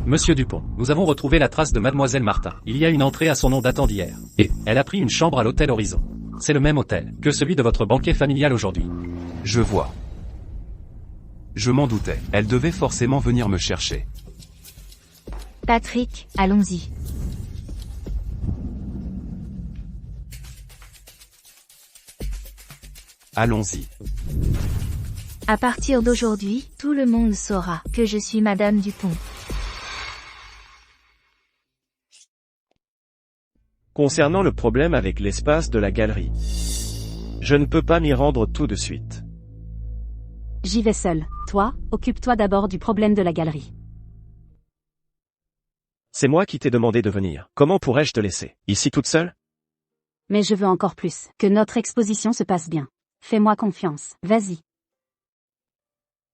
Monsieur Dupont, nous avons retrouvé la trace de mademoiselle Martin. Il y a une entrée à son nom datant d'hier. Et, elle a pris une chambre à l'hôtel Horizon. C'est le même hôtel que celui de votre banquet familial aujourd'hui. Je vois. Je m'en doutais. Elle devait forcément venir me chercher. Patrick, allons-y. Allons-y. À partir d'aujourd'hui, tout le monde saura que je suis Madame Dupont. Concernant le problème avec l'espace de la galerie, je ne peux pas m'y rendre tout de suite. J'y vais seule. Toi, occupe-toi d'abord du problème de la galerie. C'est moi qui t'ai demandé de venir. Comment pourrais-je te laisser ici toute seule? Mais je veux encore plus. Que notre exposition se passe bien. Fais-moi confiance. Vas-y.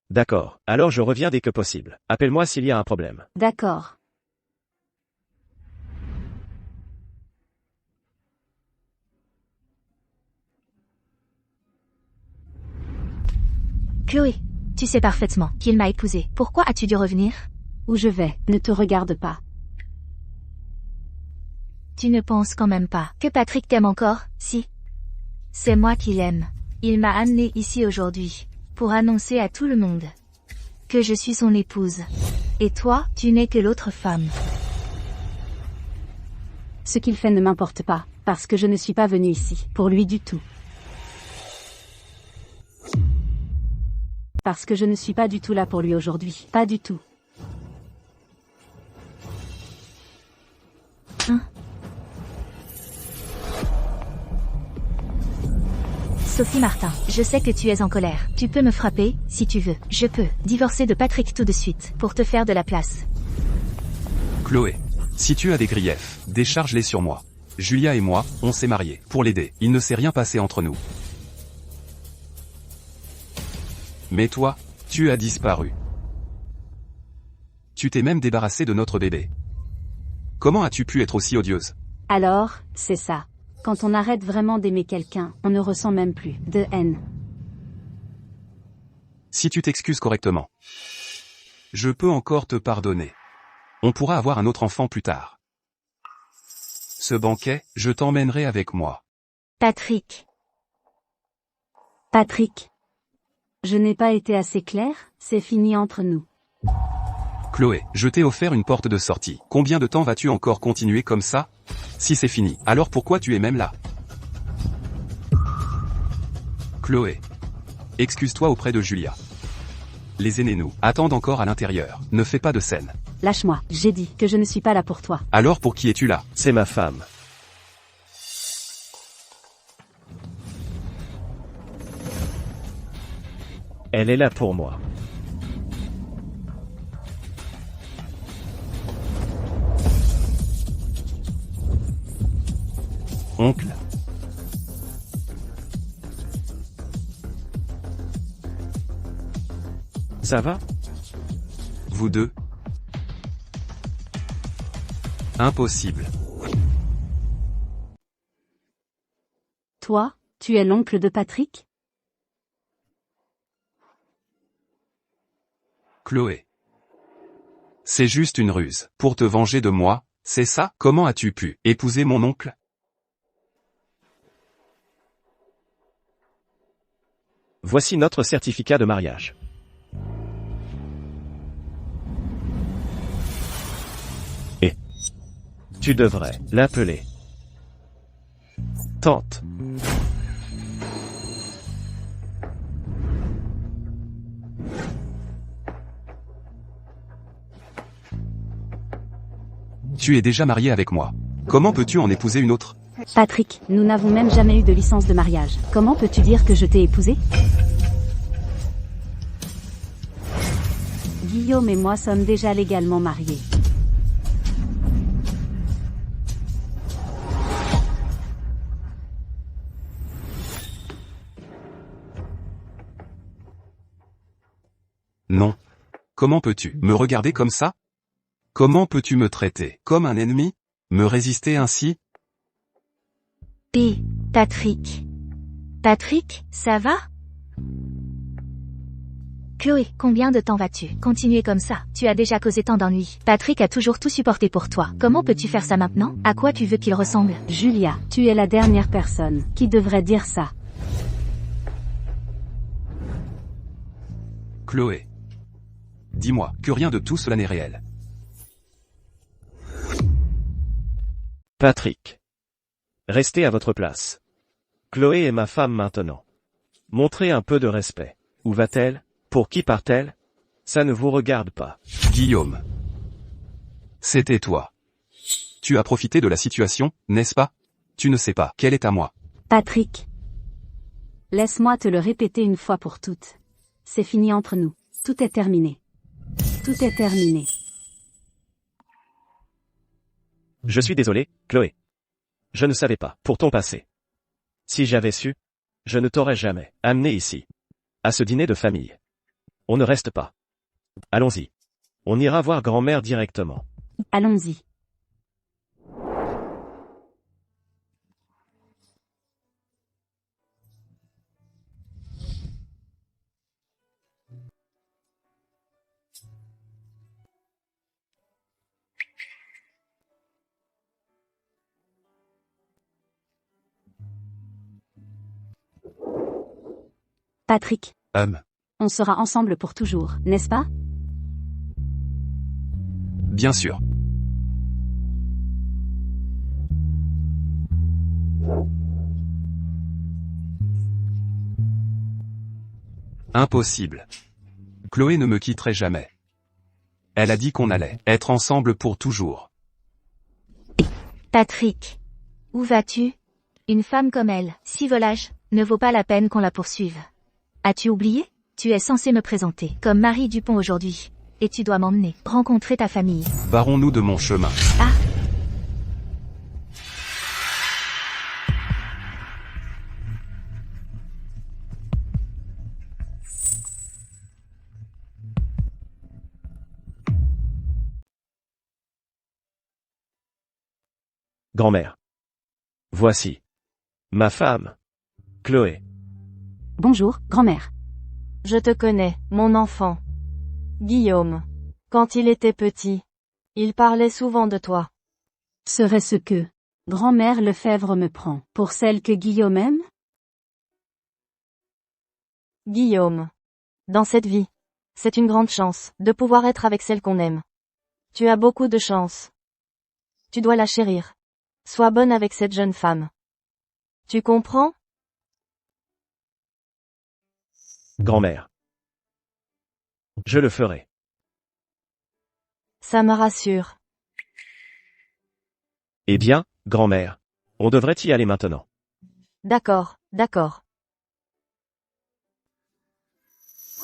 D'accord. Alors je reviens dès que possible. Appelle-moi s'il y a un problème. D'accord. Chloé, tu sais parfaitement qu'il m'a épousée. Pourquoi as-tu dû revenir? Où je vais, ne te regarde pas. Tu ne penses quand même pas que Patrick t'aime encore, si? C'est moi qui l'aime. Il m'a amené ici aujourd'hui pour annoncer à tout le monde que je suis son épouse. Et toi, tu n'es que l'autre femme. Ce qu'il fait ne m'importe pas, parce que je ne suis pas venue ici, pour lui du tout. Parce que je ne suis pas du tout là pour lui aujourd'hui, pas du tout. Sophie Martin, je sais que tu es en colère. Tu peux me frapper, si tu veux. Je peux divorcer de Patrick tout de suite, pour te faire de la place. Chloé, si tu as des griefs, décharge-les sur moi. Julia et moi, on s'est mariés, pour l'aider. Il ne s'est rien passé entre nous. Mais toi, tu as disparu. Tu t'es même débarrassé de notre bébé. Comment as-tu pu être aussi odieuse? Alors, c'est ça. Quand on arrête vraiment d'aimer quelqu'un, on ne ressent même plus de haine. Si tu t'excuses correctement, je peux encore te pardonner. On pourra avoir un autre enfant plus tard. Ce banquet, je t'emmènerai avec moi. Patrick. Patrick. Je n'ai pas été assez claire, c'est fini entre nous. Chloé, je t'ai offert une porte de sortie. Combien de temps vas-tu encore continuer comme ça? Si c'est fini, alors pourquoi tu es même là? Chloé. Excuse-toi auprès de Julia. Les aînés nous attendent encore à l'intérieur. Ne fais pas de scène. Lâche-moi, j'ai dit que je ne suis pas là pour toi. Alors pour qui es-tu là? C'est ma femme. Elle est là pour moi. Oncle. Ça va? Vous deux? Impossible. Toi, tu es l'oncle de Patrick? Chloé. C'est juste une ruse. Pour te venger de moi, c'est ça? Comment as-tu pu épouser mon oncle? Voici notre certificat de mariage. Et tu devrais l'appeler tante. Tu es déjà marié avec moi. Comment peux-tu en épouser une autre? Patrick, nous n'avons même jamais eu de licence de mariage. Comment peux-tu dire que je t'ai épousé? Guillaume et moi sommes déjà légalement mariés. Non. Comment peux-tu me regarder comme ça? Comment peux-tu me traiter comme un ennemi? Me résister ainsi? Patrick. Patrick, ça va? Chloé, combien de temps vas-tu continuer comme ça? Tu as déjà causé tant d'ennuis. Patrick a toujours tout supporté pour toi. Comment peux-tu faire ça maintenant? À quoi tu veux qu'il ressemble? Julia, tu es la dernière personne qui devrait dire ça. Chloé. Dis-moi que rien de tout cela n'est réel. Patrick. Restez à votre place. Chloé est ma femme maintenant. Montrez un peu de respect. Où va-t-elle? Pour qui part-elle? Ça ne vous regarde pas. Guillaume. C'était toi. Tu as profité de la situation, n'est-ce pas? Tu ne sais pas qu'elle est à moi. Patrick. Laisse-moi te le répéter une fois pour toutes. C'est fini entre nous. Tout est terminé. Tout est terminé. Je suis désolé, Chloé. Je ne savais pas, pour ton passé. Si j'avais su, je ne t'aurais jamais amené ici. À ce dîner de famille. On ne reste pas. Allons-y. On ira voir grand-mère directement. Allons-y. Patrick. On sera ensemble pour toujours, n'est-ce pas? Bien sûr. Impossible. Chloé ne me quitterait jamais. Elle a dit qu'on allait être ensemble pour toujours. Patrick. Où vas-tu? Une femme comme elle, si volage, ne vaut pas la peine qu'on la poursuive. As-tu oublié? Tu es censé me présenter comme Marie Dupont aujourd'hui. Et tu dois m'emmener rencontrer ta famille. Barrons-nous de mon chemin. Ah. Grand-mère. Voici. Ma femme. Chloé. Bonjour, grand-mère. Je te connais, mon enfant. Guillaume. Quand il était petit, il parlait souvent de toi. Serait-ce que grand-mère Lefebvre me prend pour celle que Guillaume aime? Guillaume. Dans cette vie, c'est une grande chance de pouvoir être avec celle qu'on aime. Tu as beaucoup de chance. Tu dois la chérir. Sois bonne avec cette jeune femme. Tu comprends? Grand-mère. Je le ferai. Ça me rassure. Eh bien, grand-mère, on devrait y aller maintenant. D'accord, d'accord.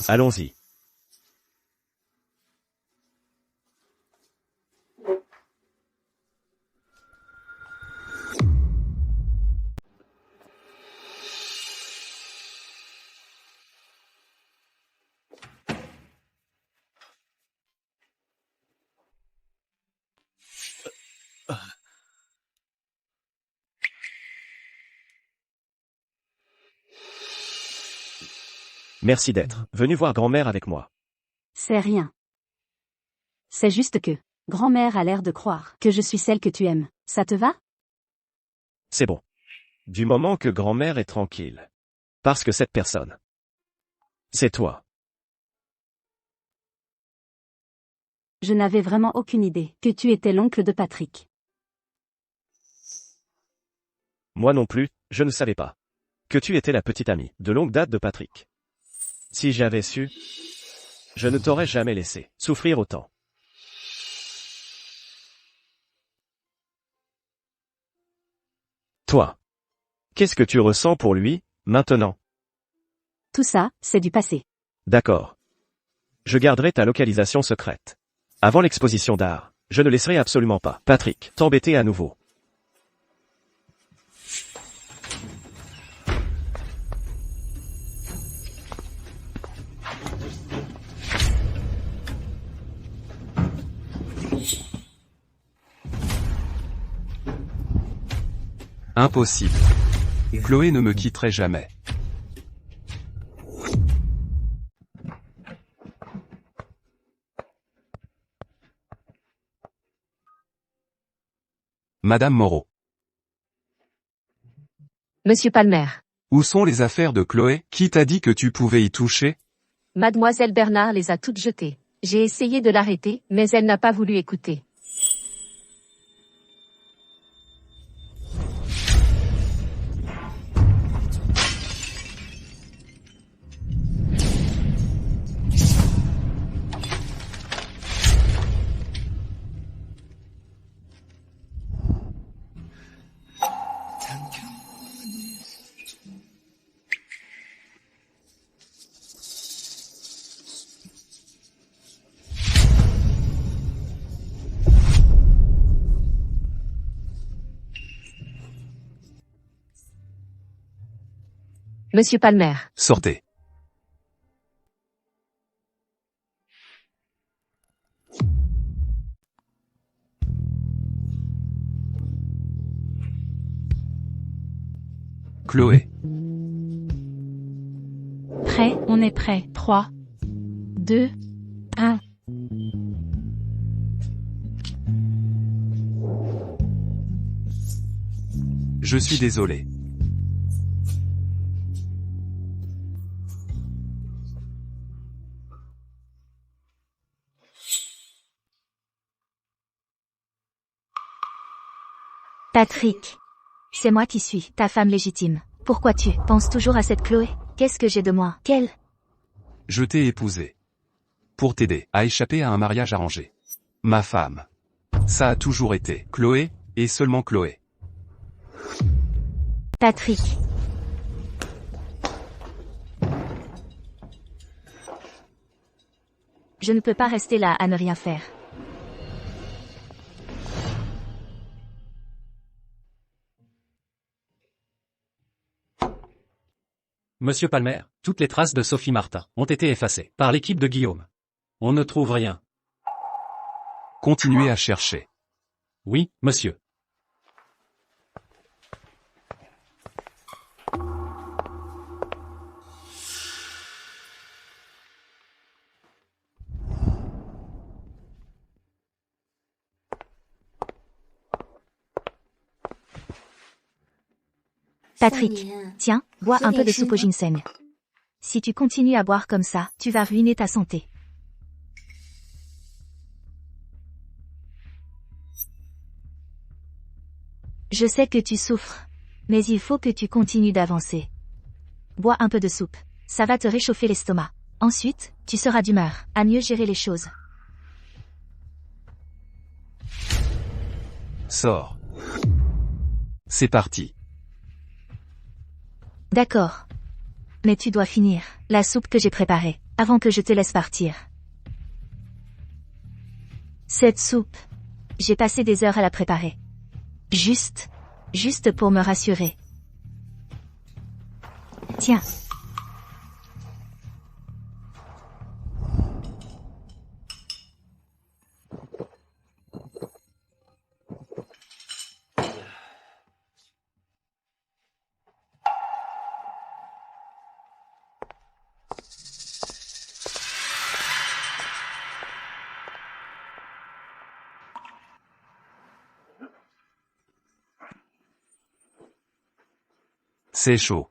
Allons-y. Merci d'être venu voir grand-mère avec moi. C'est rien. C'est juste que grand-mère a l'air de croire que je suis celle que tu aimes. Ça te va? C'est bon. Du moment que grand-mère est tranquille. Parce que cette personne, c'est toi. Je n'avais vraiment aucune idée que tu étais l'oncle de Patrick. Moi non plus, je ne savais pas que tu étais la petite amie de longue date de Patrick. Si j'avais su, je ne t'aurais jamais laissé souffrir autant. Toi, qu'est-ce que tu ressens pour lui, maintenant? Tout ça, c'est du passé. D'accord. Je garderai ta localisation secrète. Avant l'exposition d'art, je ne laisserai absolument pas Patrick t'embêter à nouveau. Impossible. Chloé ne me quitterait jamais. Madame Moreau. Monsieur Palmer. Où sont les affaires de Chloé? Qui t'a dit que tu pouvais y toucher? Mademoiselle Bernard les a toutes jetées. J'ai essayé de l'arrêter, mais elle n'a pas voulu écouter. Monsieur Palmer. Sortez. Chloé. Prêt, on est prêt. 3, 2, 1. Je suis désolé. Patrick. C'est moi qui suis ta femme légitime. Pourquoi tu penses toujours à cette Chloé? Qu'est-ce que j'ai de moi? Quelle Je t'ai épousé. Pour t'aider à échapper à un mariage arrangé. Ma femme. Ça a toujours été Chloé, et seulement Chloé. Patrick. Je ne peux pas rester là à ne rien faire. Monsieur Palmer, toutes les traces de Sophie Martin ont été effacées par l'équipe de Guillaume. On ne trouve rien. Continuez à chercher. Oui, monsieur. Patrick, tiens, bois un peu de soupe au ginseng. Si tu continues à boire comme ça, tu vas ruiner ta santé. Je sais que tu souffres, mais il faut que tu continues d'avancer. Bois un peu de soupe. Ça va te réchauffer l'estomac. Ensuite, tu seras d'humeur à mieux gérer les choses. Sors. C'est parti. D'accord. Mais tu dois finir la soupe que j'ai préparée, avant que je te laisse partir. Cette soupe, j'ai passé des heures à la préparer. Juste pour me rassurer. Tiens. C'est chaud.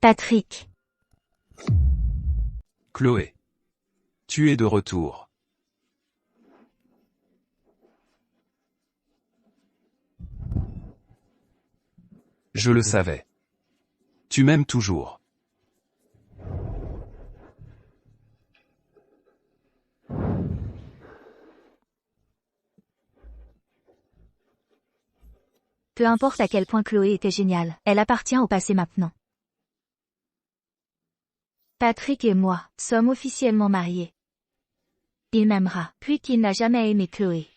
Patrick. Chloé. Tu es de retour. Je le savais. Tu m'aimes toujours. Peu importe à quel point Chloé était géniale, elle appartient au passé maintenant. Patrick et moi sommes officiellement mariés. Il m'aimera, puisqu'il n'a jamais aimé Chloé.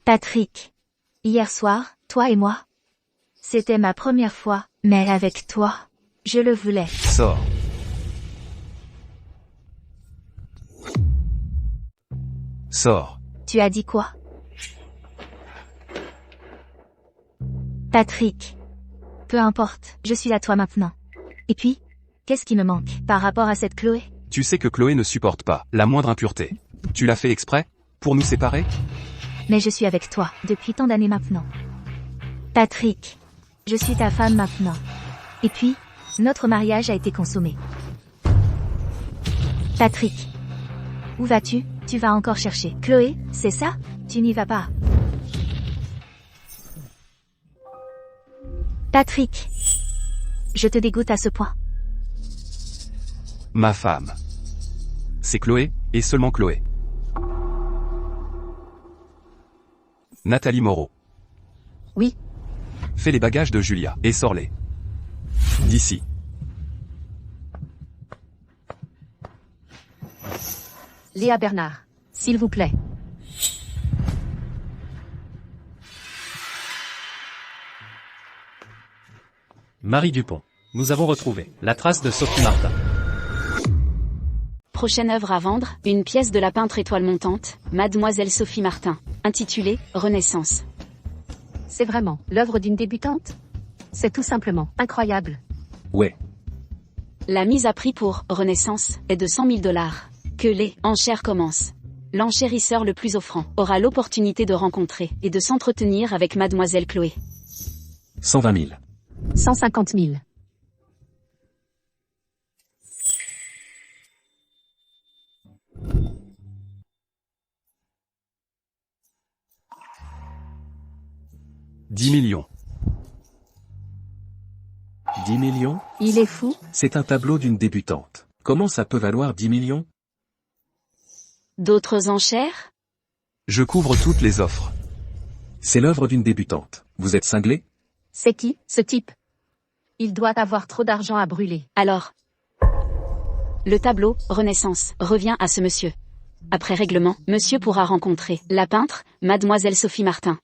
Patrick. Hier soir, toi et moi. C'était ma première fois, mais avec toi, je le voulais. Sors. Sors. Tu as dit quoi? Patrick. Peu importe, je suis à toi maintenant. Et puis, qu'est-ce qui me manque par rapport à cette Chloé? Tu sais que Chloé ne supporte pas la moindre impureté. Tu l'as fait exprès? Pour nous séparer? Mais je suis avec toi, depuis tant d'années maintenant. Patrick. Je suis ta femme maintenant. Et puis, notre mariage a été consommé. Patrick. Où vas-tu? Tu vas encore chercher Chloé, c'est ça? Tu n'y vas pas. Patrick. Je te dégoûte à ce point. Ma femme. C'est Chloé, et seulement Chloé. Nathalie Moreau. Oui. Fais les bagages de Julia, et sors-les. D'ici. Léa Bernard. S'il vous plaît. Marie Dupont. Nous avons retrouvé la trace de Sophie Martin. Prochaine œuvre à vendre, une pièce de la peintre étoile montante, Mademoiselle Sophie Martin, intitulée Renaissance. C'est vraiment l'œuvre d'une débutante? C'est tout simplement incroyable. Ouais. La mise à prix pour Renaissance est de 100 000 $. Que les enchères commencent. L'enchérisseur le plus offrant aura l'opportunité de rencontrer et de s'entretenir avec Mademoiselle Chloé. 120 000. 150 000. « 10 millions. 10 millions? Il est fou. C'est un tableau d'une débutante. Comment ça peut valoir 10 millions? D'autres enchères? Je couvre toutes les offres. C'est l'œuvre d'une débutante. Vous êtes cinglé? C'est qui, ce type? Il doit avoir trop d'argent à brûler. Alors, le tableau Renaissance revient à ce monsieur. Après règlement, monsieur pourra rencontrer la peintre, Mademoiselle Sophie Martin.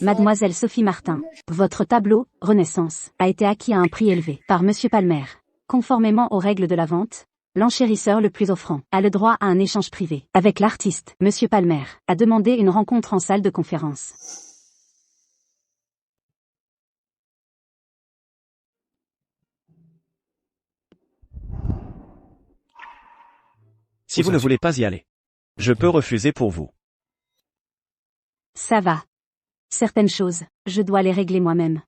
Mademoiselle Sophie Martin, votre tableau, Renaissance, a été acquis à un prix élevé par Monsieur Palmer. Conformément aux règles de la vente, l'enchérisseur le plus offrant a le droit à un échange privé avec l'artiste. Monsieur Palmer a demandé une rencontre en salle de conférence. Si vous ne voulez pas y aller, je peux refuser pour vous. Ça va. Certaines choses, je dois les régler moi-même.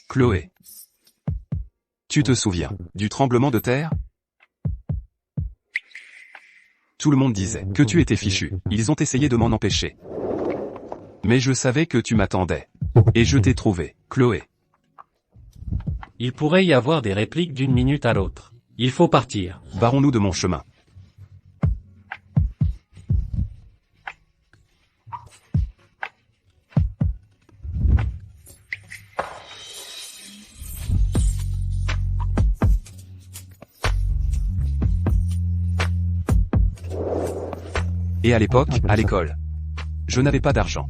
Chloé. Tu te souviens du tremblement de terre? Tout le monde disait que tu étais fichu. Ils ont essayé de m'en empêcher. Mais je savais que tu m'attendais. Et je t'ai trouvé, Chloé. Il pourrait y avoir des répliques d'une minute à l'autre. Il faut partir. Barrons-nous de mon chemin. Et à l'époque, à l'école, je n'avais pas d'argent.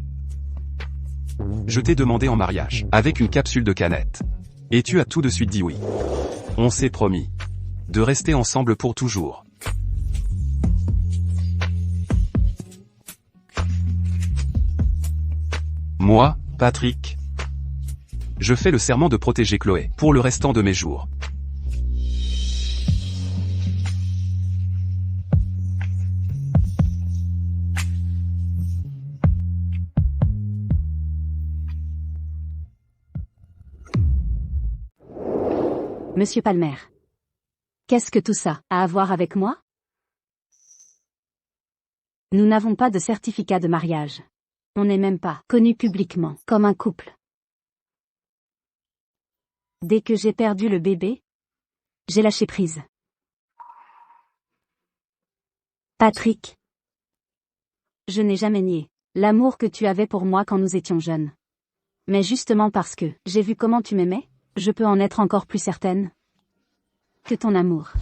Je t'ai demandé en mariage, avec une capsule de canette. Et tu as tout de suite dit oui. On s'est promis de rester ensemble pour toujours. Moi, Patrick, je fais le serment de protéger Chloé pour le restant de mes jours. Monsieur Palmer. Qu'est-ce que tout ça a à voir avec moi? Nous n'avons pas de certificat de mariage. On n'est même pas connu publiquement comme un couple. Dès que j'ai perdu le bébé, j'ai lâché prise. Patrick. Je n'ai jamais nié l'amour que tu avais pour moi quand nous étions jeunes. Mais justement parce que j'ai vu comment tu m'aimais, je peux en être encore plus certaine que ton amour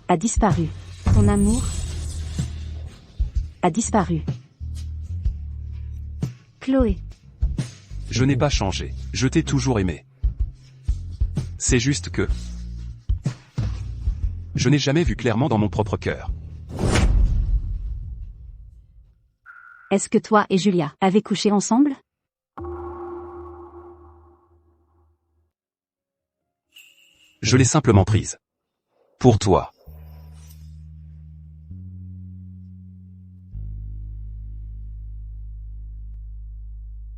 a disparu. Ton amour a disparu. Chloé. Je n'ai pas changé, je t'ai toujours aimé. C'est juste que Je n'ai jamais vu clairement dans mon propre cœur. Est-ce que toi et Julia avez couché ensemble? Je l'ai simplement prise. Pour toi.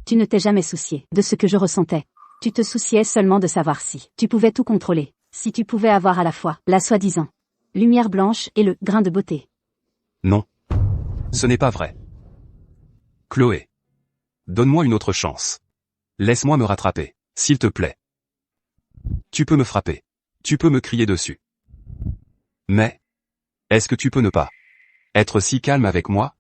Tu ne t'es jamais soucié de ce que je ressentais. Tu te souciais seulement de savoir si tu pouvais tout contrôler, si tu pouvais avoir à la fois la soi-disant lumière blanche et le grain de beauté. Non. Ce n'est pas vrai. Chloé. Donne-moi une autre chance. Laisse-moi me rattraper, s'il te plaît. Tu peux me frapper. Tu peux me crier dessus. Mais, est-ce que tu peux ne pas être si calme avec moi?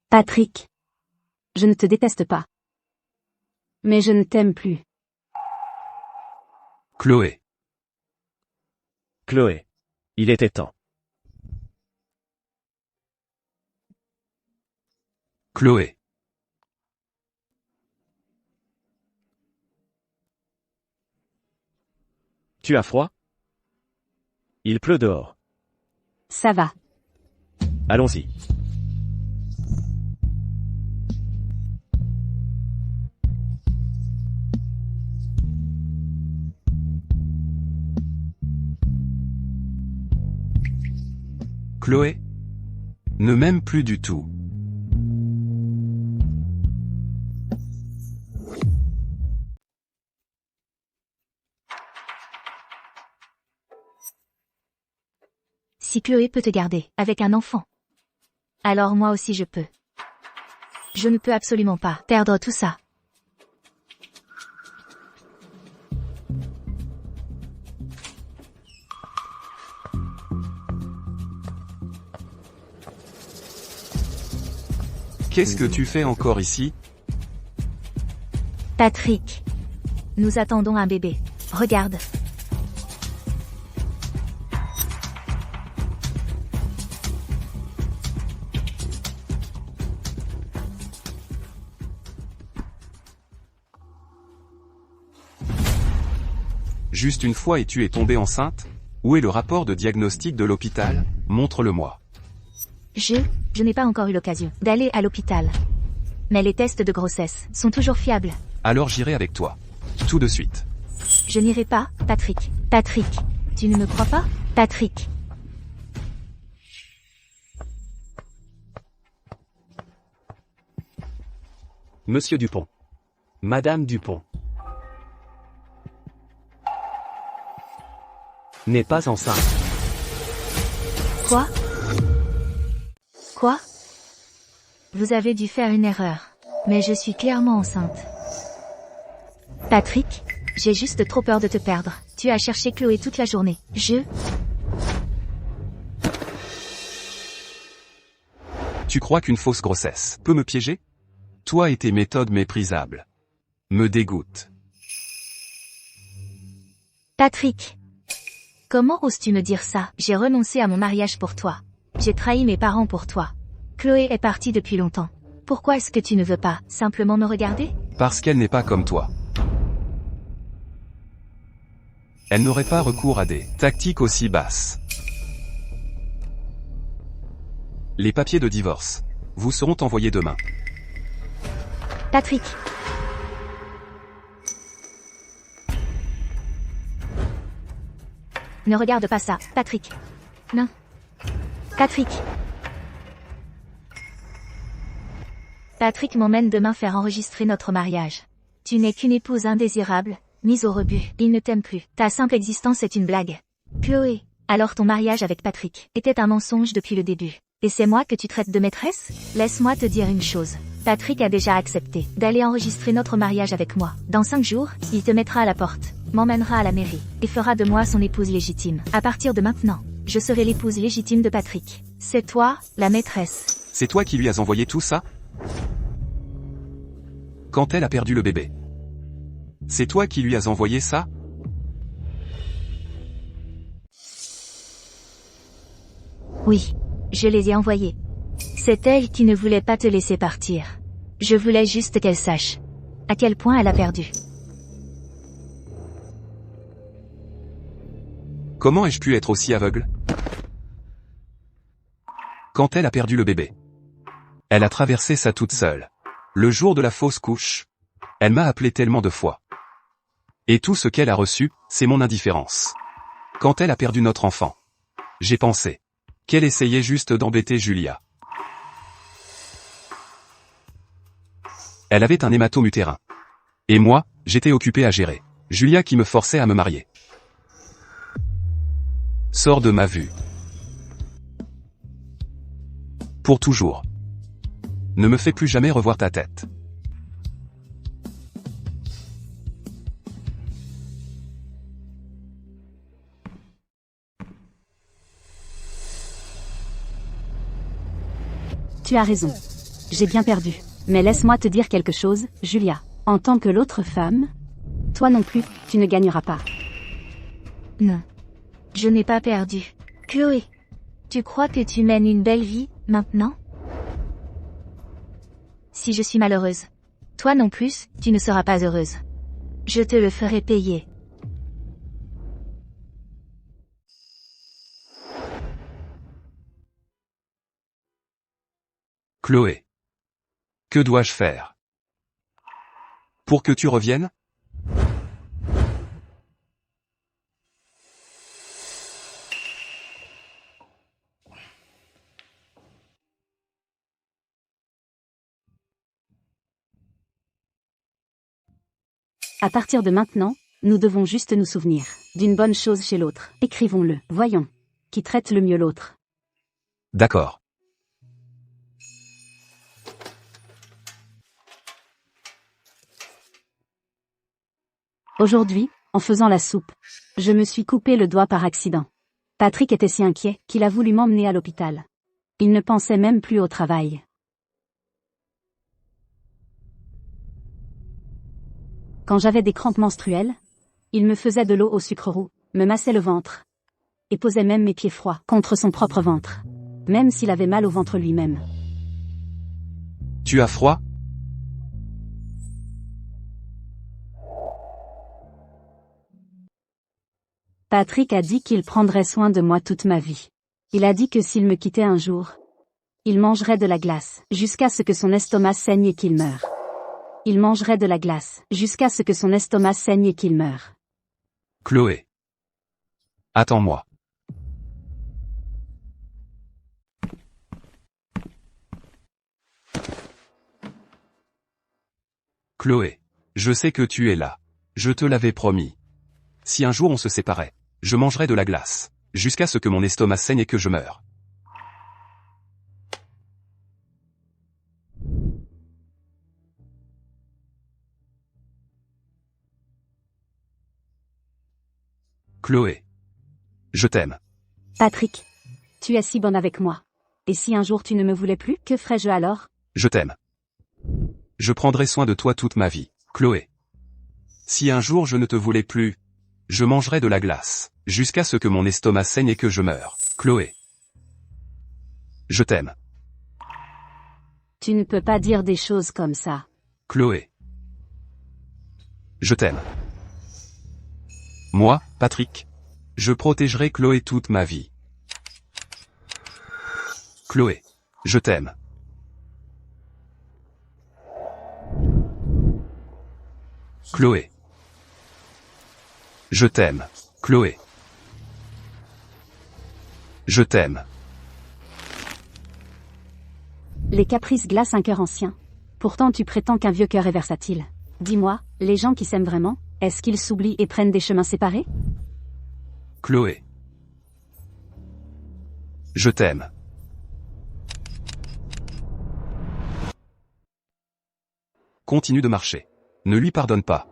Patrick. Je ne te déteste pas. Mais je ne t'aime plus. Chloé. Chloé. Il était temps. Chloé. Tu as froid? Il pleut dehors. Ça va. Allons-y. Chloé ne m'aime plus du tout. Si Chloé peut te garder avec un enfant, alors moi aussi je peux. Je ne peux absolument pas perdre tout ça. Qu'est-ce que tu fais encore ici? Patrick. Nous attendons un bébé. Regarde. Juste une fois et tu es tombée enceinte? Où est le rapport de diagnostic de l'hôpital? Montre-le-moi. Je n'ai pas encore eu l'occasion d'aller à l'hôpital. Mais les tests de grossesse sont toujours fiables. Alors j'irai avec toi. Tout de suite. Je n'irai pas, Patrick. Patrick. Tu ne me crois pas, Patrick? Monsieur Dupont. Madame Dupont. N'est pas enceinte. Quoi? Quoi? Vous avez dû faire une erreur. Mais je suis clairement enceinte. Patrick, j'ai juste trop peur de te perdre. Tu as cherché Chloé toute la journée. Tu crois qu'une fausse grossesse peut me piéger? Toi et tes méthodes méprisables me dégoûtent. Patrick. Comment oses-tu me dire ça? J'ai renoncé à mon mariage pour toi. J'ai trahi mes parents pour toi. Chloé est partie depuis longtemps. Pourquoi est-ce que tu ne veux pas simplement me regarder? Parce qu'elle n'est pas comme toi. Elle n'aurait pas recours à des tactiques aussi basses. Les papiers de divorce vous seront envoyés demain. Patrick. Ne regarde pas ça, Patrick. Non. Patrick. Patrick m'emmène demain faire enregistrer notre mariage. Tu n'es qu'une épouse indésirable, mise au rebut. Il ne t'aime plus. Ta simple existence est une blague. Chloé. Alors ton mariage avec Patrick était un mensonge depuis le début. Et c'est moi que tu traites de maîtresse? Laisse-moi te dire une chose. Patrick a déjà accepté d'aller enregistrer notre mariage avec moi. Dans 5 jours, il te mettra à la porte, m'emmènera à la mairie, et fera de moi son épouse légitime. À partir de maintenant, je serai l'épouse légitime de Patrick. C'est toi, la maîtresse. C'est toi qui lui as envoyé tout ça? Quand elle a perdu le bébé. C'est toi qui lui as envoyé ça? Oui. Je les ai envoyés. C'est elle qui ne voulait pas te laisser partir. Je voulais juste qu'elle sache à quel point elle a perdu. Comment ai-je pu être aussi aveugle? Quand elle a perdu le bébé. Elle a traversé ça toute seule. Le jour de la fausse couche. Elle m'a appelé tellement de fois. Et tout ce qu'elle a reçu, c'est mon indifférence. Quand elle a perdu notre enfant. J'ai pensé qu'elle essayait juste d'embêter Julia. Elle avait un hématome utérin. Et moi, j'étais occupé à gérer Julia qui me forçait à me marier. Sors de ma vue. Pour toujours. Ne me fais plus jamais revoir ta tête. Tu as raison. J'ai bien perdu. Mais laisse-moi te dire quelque chose, Julia. En tant que l'autre femme, toi non plus, tu ne gagneras pas. Non. Je n'ai pas perdu. Chloé. Tu crois que tu mènes une belle vie, maintenant? Si je suis malheureuse. Toi non plus, tu ne seras pas heureuse. Je te le ferai payer. Chloé. Que dois-je faire? Pour que tu reviennes? À partir de maintenant, nous devons juste nous souvenir d'une bonne chose chez l'autre. Écrivons-le. Voyons. Qui traite le mieux l'autre? D'accord. Aujourd'hui, en faisant la soupe, je me suis coupé le doigt par accident. Patrick était si inquiet qu'il a voulu m'emmener à l'hôpital. Il ne pensait même plus au travail. Quand j'avais des crampes menstruelles, il me faisait de l'eau au sucre roux, me massait le ventre, et posait même mes pieds froids contre son propre ventre, même s'il avait mal au ventre lui-même. Tu as froid? Patrick a dit qu'il prendrait soin de moi toute ma vie. Il a dit que s'il me quittait un jour, il mangerait de la glace, jusqu'à ce que son estomac saigne et qu'il meure. Il mangerait de la glace, jusqu'à ce que son estomac saigne et qu'il meure. Chloé. Attends-moi. Chloé. Je sais que tu es là. Je te l'avais promis. Si un jour on se séparait, je mangerais de la glace, jusqu'à ce que mon estomac saigne et que je meure. Chloé. Je t'aime. Patrick. Tu es si bonne avec moi. Et si un jour tu ne me voulais plus, que ferais-je alors? Je t'aime. Je prendrai soin de toi toute ma vie, Chloé. Si un jour je ne te voulais plus, je mangerai de la glace, jusqu'à ce que mon estomac saigne et que je meure, Chloé. Je t'aime. Tu ne peux pas dire des choses comme ça. Chloé. Je t'aime. Moi, Patrick. Je protégerai Chloé toute ma vie. Chloé. Je t'aime. Chloé. Je t'aime, Chloé. Je t'aime. Les caprices glacent un cœur ancien. Pourtant tu prétends qu'un vieux cœur est versatile. Dis-moi, les gens qui s'aiment vraiment, est-ce qu'ils s'oublient et prennent des chemins séparés? Chloé. Je t'aime. Continue de marcher. Ne lui pardonne pas.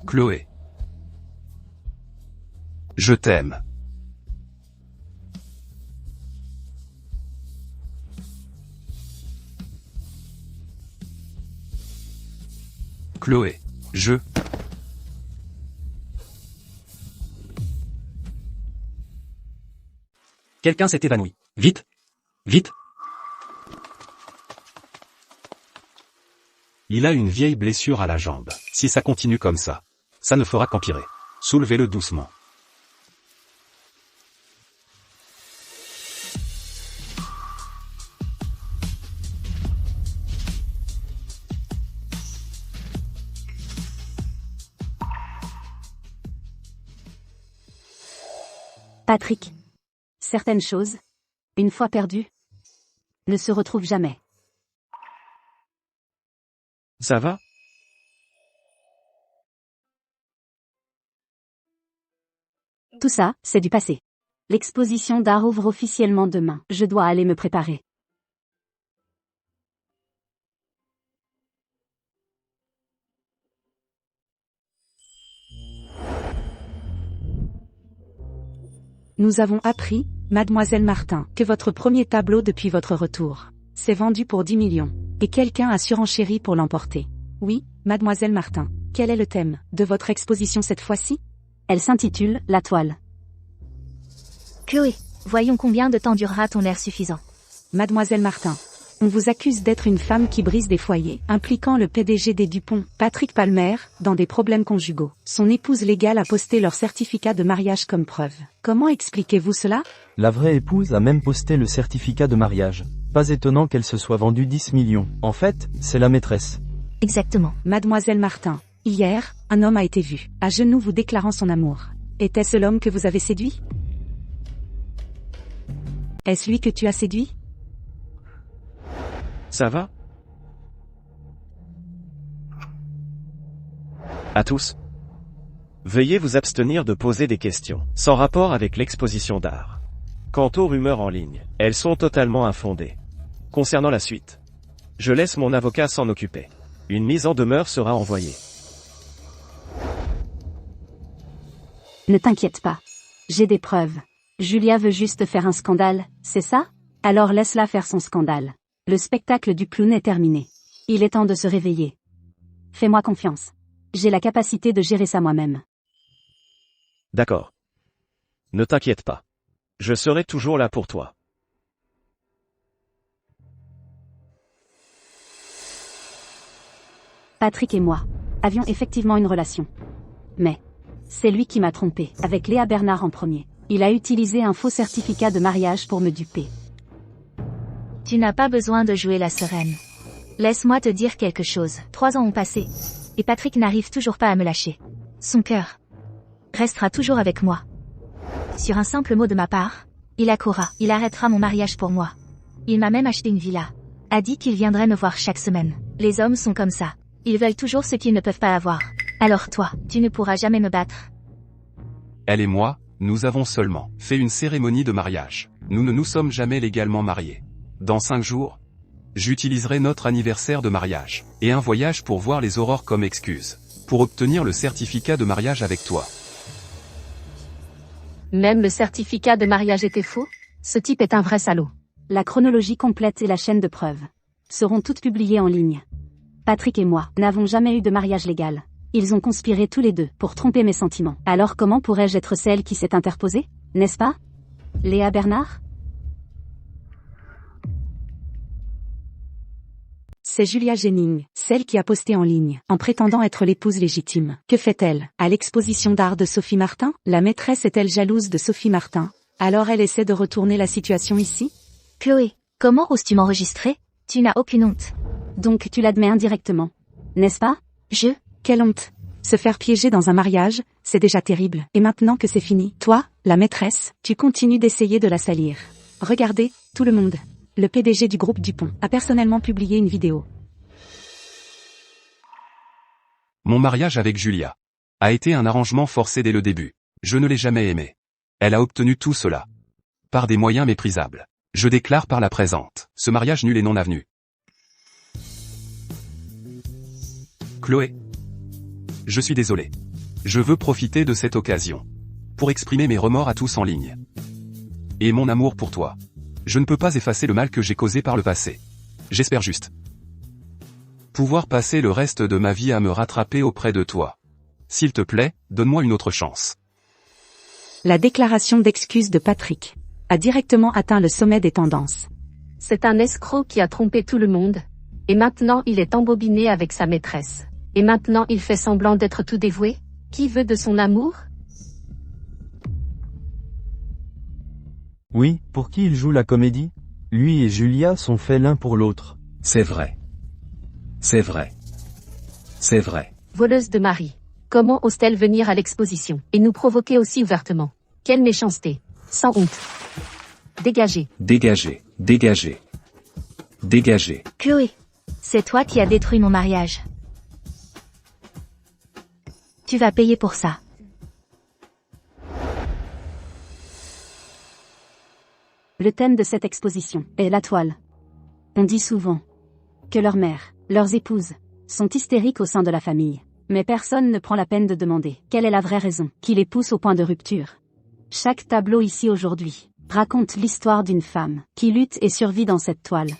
Chloé. Je t'aime. Chloé. Je. Quelqu'un s'est évanoui. Vite! Vite! Il a une vieille blessure à la jambe. Si ça continue comme ça ne fera qu'empirer. Soulevez-le doucement. Patrick. Certaines choses, une fois perdues, ne se retrouvent jamais. Ça va? Tout ça, c'est du passé. L'exposition d'art ouvre officiellement demain. Je dois aller me préparer. Nous avons appris, mademoiselle Martin, que votre premier tableau depuis votre retour s'est vendu pour 10 millions. Et quelqu'un a surenchéri pour l'emporter. Oui, mademoiselle Martin. Quel est le thème de votre exposition cette fois-ci? Elle s'intitule « La toile ». Chloé, voyons combien de temps durera ton air suffisant. Mademoiselle Martin, on vous accuse d'être une femme qui brise des foyers, impliquant le PDG des Dupont, Patrick Palmer, dans des problèmes conjugaux. Son épouse légale a posté leur certificat de mariage comme preuve. Comment expliquez-vous cela? La vraie épouse a même posté le certificat de mariage. Pas étonnant qu'elle se soit vendue 10 millions. En fait, c'est la maîtresse. Exactement. Mademoiselle Martin, hier, un homme a été vu, à genoux vous déclarant son amour. Était-ce l'homme que vous avez séduit? Est-ce lui que tu as séduit? Ça va? À tous. Veuillez vous abstenir de poser des questions, sans rapport avec l'exposition d'art. Quant aux rumeurs en ligne, elles sont totalement infondées. Concernant la suite, je laisse mon avocat s'en occuper. Une mise en demeure sera envoyée. Ne t'inquiète pas. J'ai des preuves. Julia veut juste faire un scandale, c'est ça? Alors laisse-la faire son scandale. Le spectacle du clown est terminé. Il est temps de se réveiller. Fais-moi confiance. J'ai la capacité de gérer ça moi-même. D'accord. Ne t'inquiète pas. Je serai toujours là pour toi. Patrick et moi avions effectivement une relation. Mais c'est lui qui m'a trompée, avec Léa Bernard en premier. Il a utilisé un faux certificat de mariage pour me duper. Tu n'as pas besoin de jouer la sereine. Laisse-moi te dire quelque chose. 3 ans ont passé. Et Patrick n'arrive toujours pas à me lâcher. Son cœur restera toujours avec moi. Sur un simple mot de ma part, il accourra. Il arrêtera mon mariage pour moi. Il m'a même acheté une villa. A dit qu'il viendrait me voir chaque semaine. Les hommes sont comme ça. Ils veulent toujours ce qu'ils ne peuvent pas avoir. Alors toi, tu ne pourras jamais me battre. Elle et moi, nous avons seulement fait une cérémonie de mariage. Nous ne nous sommes jamais légalement mariés. Dans 5 jours, j'utiliserai notre anniversaire de mariage et un voyage pour voir les aurores comme excuse, pour obtenir le certificat de mariage avec toi. Même le certificat de mariage était faux? Ce type est un vrai salaud. La chronologie complète et la chaîne de preuves seront toutes publiées en ligne. Patrick et moi n'avons jamais eu de mariage légal. Ils ont conspiré tous les deux pour tromper mes sentiments. Alors comment pourrais-je être celle qui s'est interposée, n'est-ce pas? Léa Bernard? C'est Julia Jennings, celle qui a posté en ligne, en prétendant être l'épouse légitime. Que fait-elle? À l'exposition d'art de Sophie Martin? La maîtresse est-elle jalouse de Sophie Martin? Alors elle essaie de retourner la situation ici? Chloé, comment oses-tu m'enregistrer? Tu n'as aucune honte. Donc tu l'admets indirectement, n'est-ce pas? Quelle honte! Se faire piéger dans un mariage, c'est déjà terrible. Et maintenant que c'est fini, toi, la maîtresse, tu continues d'essayer de la salir. Regardez, tout le monde. Le PDG du groupe Dupont a personnellement publié une vidéo. Mon mariage avec Julia a été un arrangement forcé dès le début. Je ne l'ai jamais aimée. Elle a obtenu tout cela par des moyens méprisables. Je déclare par la présente ce mariage nul et non avenu. Chloé, je suis désolé. Je veux profiter de cette occasion pour exprimer mes remords à tous en ligne. Et mon amour pour toi. Je ne peux pas effacer le mal que j'ai causé par le passé. J'espère juste pouvoir passer le reste de ma vie à me rattraper auprès de toi. S'il te plaît, donne-moi une autre chance. La déclaration d'excuse de Patrick a directement atteint le sommet des tendances. C'est un escroc qui a trompé tout le monde. Et maintenant il est embobiné avec sa maîtresse. Et maintenant il fait semblant d'être tout dévoué? Qui veut de son amour? Oui, pour qui il joue la comédie? Lui et Julia sont faits l'un pour l'autre. C'est vrai. C'est vrai. C'est vrai. Voleuse de mari. Comment ose-t-elle venir à l'exposition et nous provoquer aussi ouvertement? Quelle méchanceté. Sans honte. Dégagez. Dégagez. Dégagez. Dégagez. Chloé, c'est toi qui as détruit mon mariage. Tu vas payer pour ça. Le thème de cette exposition est la toile. On dit souvent que leurs mères, leurs épouses, sont hystériques au sein de la famille. Mais personne ne prend la peine de demander quelle est la vraie raison qui les pousse au point de rupture. Chaque tableau ici aujourd'hui raconte l'histoire d'une femme qui lutte et survit dans cette toile.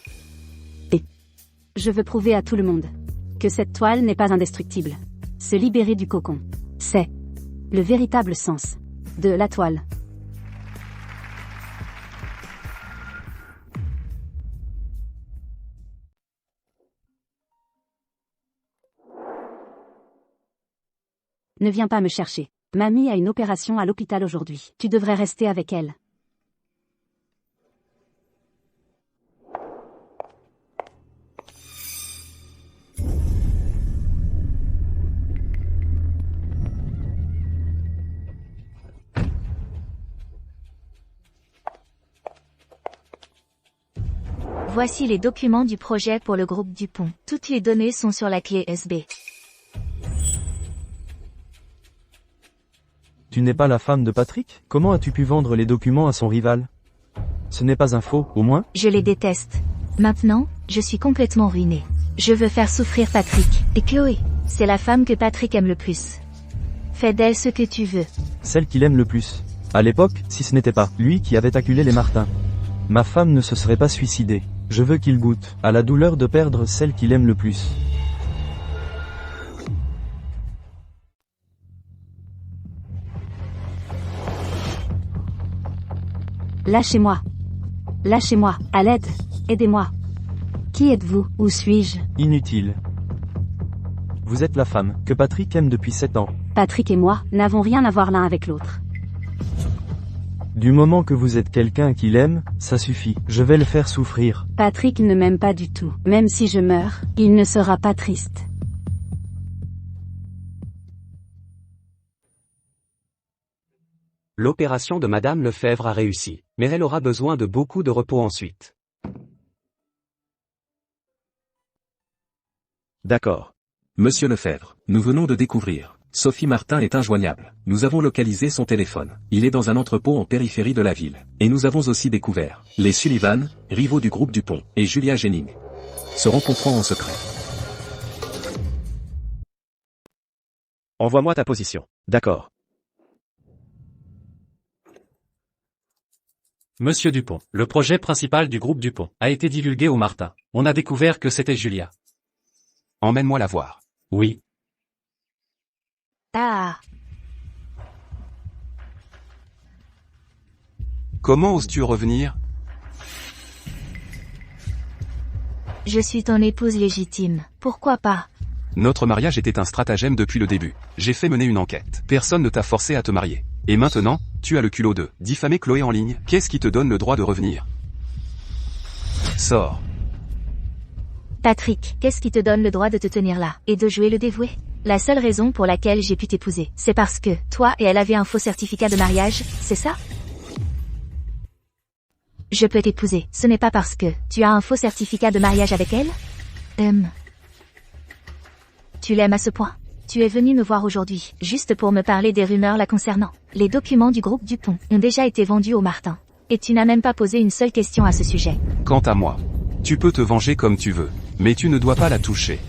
Et je veux prouver à tout le monde que cette toile n'est pas indestructible. Se libérer du cocon, c'est le véritable sens de la toile. Ne viens pas me chercher. Mamie a une opération à l'hôpital aujourd'hui. Tu devrais rester avec elle. Voici les documents du projet pour le groupe Dupont. Toutes les données sont sur la clé USB. Tu n'es pas la femme de Patrick? Comment as-tu pu vendre les documents à son rival? Ce n'est pas un faux, au moins? Je les déteste. Maintenant, je suis complètement ruinée. Je veux faire souffrir Patrick. Et Chloé, c'est la femme que Patrick aime le plus. Fais d'elle ce que tu veux. Celle qu'il aime le plus. À l'époque, si ce n'était pas lui qui avait acculé les Martin, ma femme ne se serait pas suicidée. Je veux qu'il goûte à la douleur de perdre celle qu'il aime le plus. Lâchez-moi. Lâchez-moi, à l'aide. Aidez-moi. Qui êtes-vous? Où suis-je? Inutile. Vous êtes la femme que Patrick aime depuis 7 ans. Patrick et moi n'avons rien à voir l'un avec l'autre. Du moment que vous êtes quelqu'un qu'il aime, ça suffit. Je vais le faire souffrir. Patrick ne m'aime pas du tout. Même si je meurs, il ne sera pas triste. L'opération de Madame Lefebvre a réussi, mais elle aura besoin de beaucoup de repos ensuite. D'accord. Monsieur Lefebvre, nous venons de découvrir. Sophie Martin est injoignable. Nous avons localisé son téléphone. Il est dans un entrepôt en périphérie de la ville. Et nous avons aussi découvert les Sullivan, rivaux du groupe Dupont, et Julia Jennings se rencontrant en secret. Envoie-moi ta position. D'accord. Monsieur Dupont, le projet principal du groupe Dupont a été divulgué au Martin. On a découvert que c'était Julia. Emmène-moi la voir. Oui. Ah. Comment oses-tu revenir? Je suis ton épouse légitime. Pourquoi pas? Notre mariage était un stratagème depuis le début. J'ai fait mener une enquête. Personne ne t'a forcé à te marier. Et maintenant, tu as le culot de diffamer Chloé en ligne. Qu'est-ce qui te donne le droit de revenir? Sors. Patrick, qu'est-ce qui te donne le droit de te tenir là, et de jouer le dévoué? La seule raison pour laquelle j'ai pu t'épouser, c'est parce que, toi et elle avaient un faux certificat de mariage, c'est ça? Je peux t'épouser, ce n'est pas parce que, tu as un faux certificat de mariage avec elle? Tu l'aimes à ce point? Tu es venu me voir aujourd'hui, juste pour me parler des rumeurs la concernant. Les documents du groupe Dupont ont déjà été vendus au Martin. Et tu n'as même pas posé une seule question à ce sujet. Quant à moi, tu peux te venger comme tu veux, mais tu ne dois pas la toucher.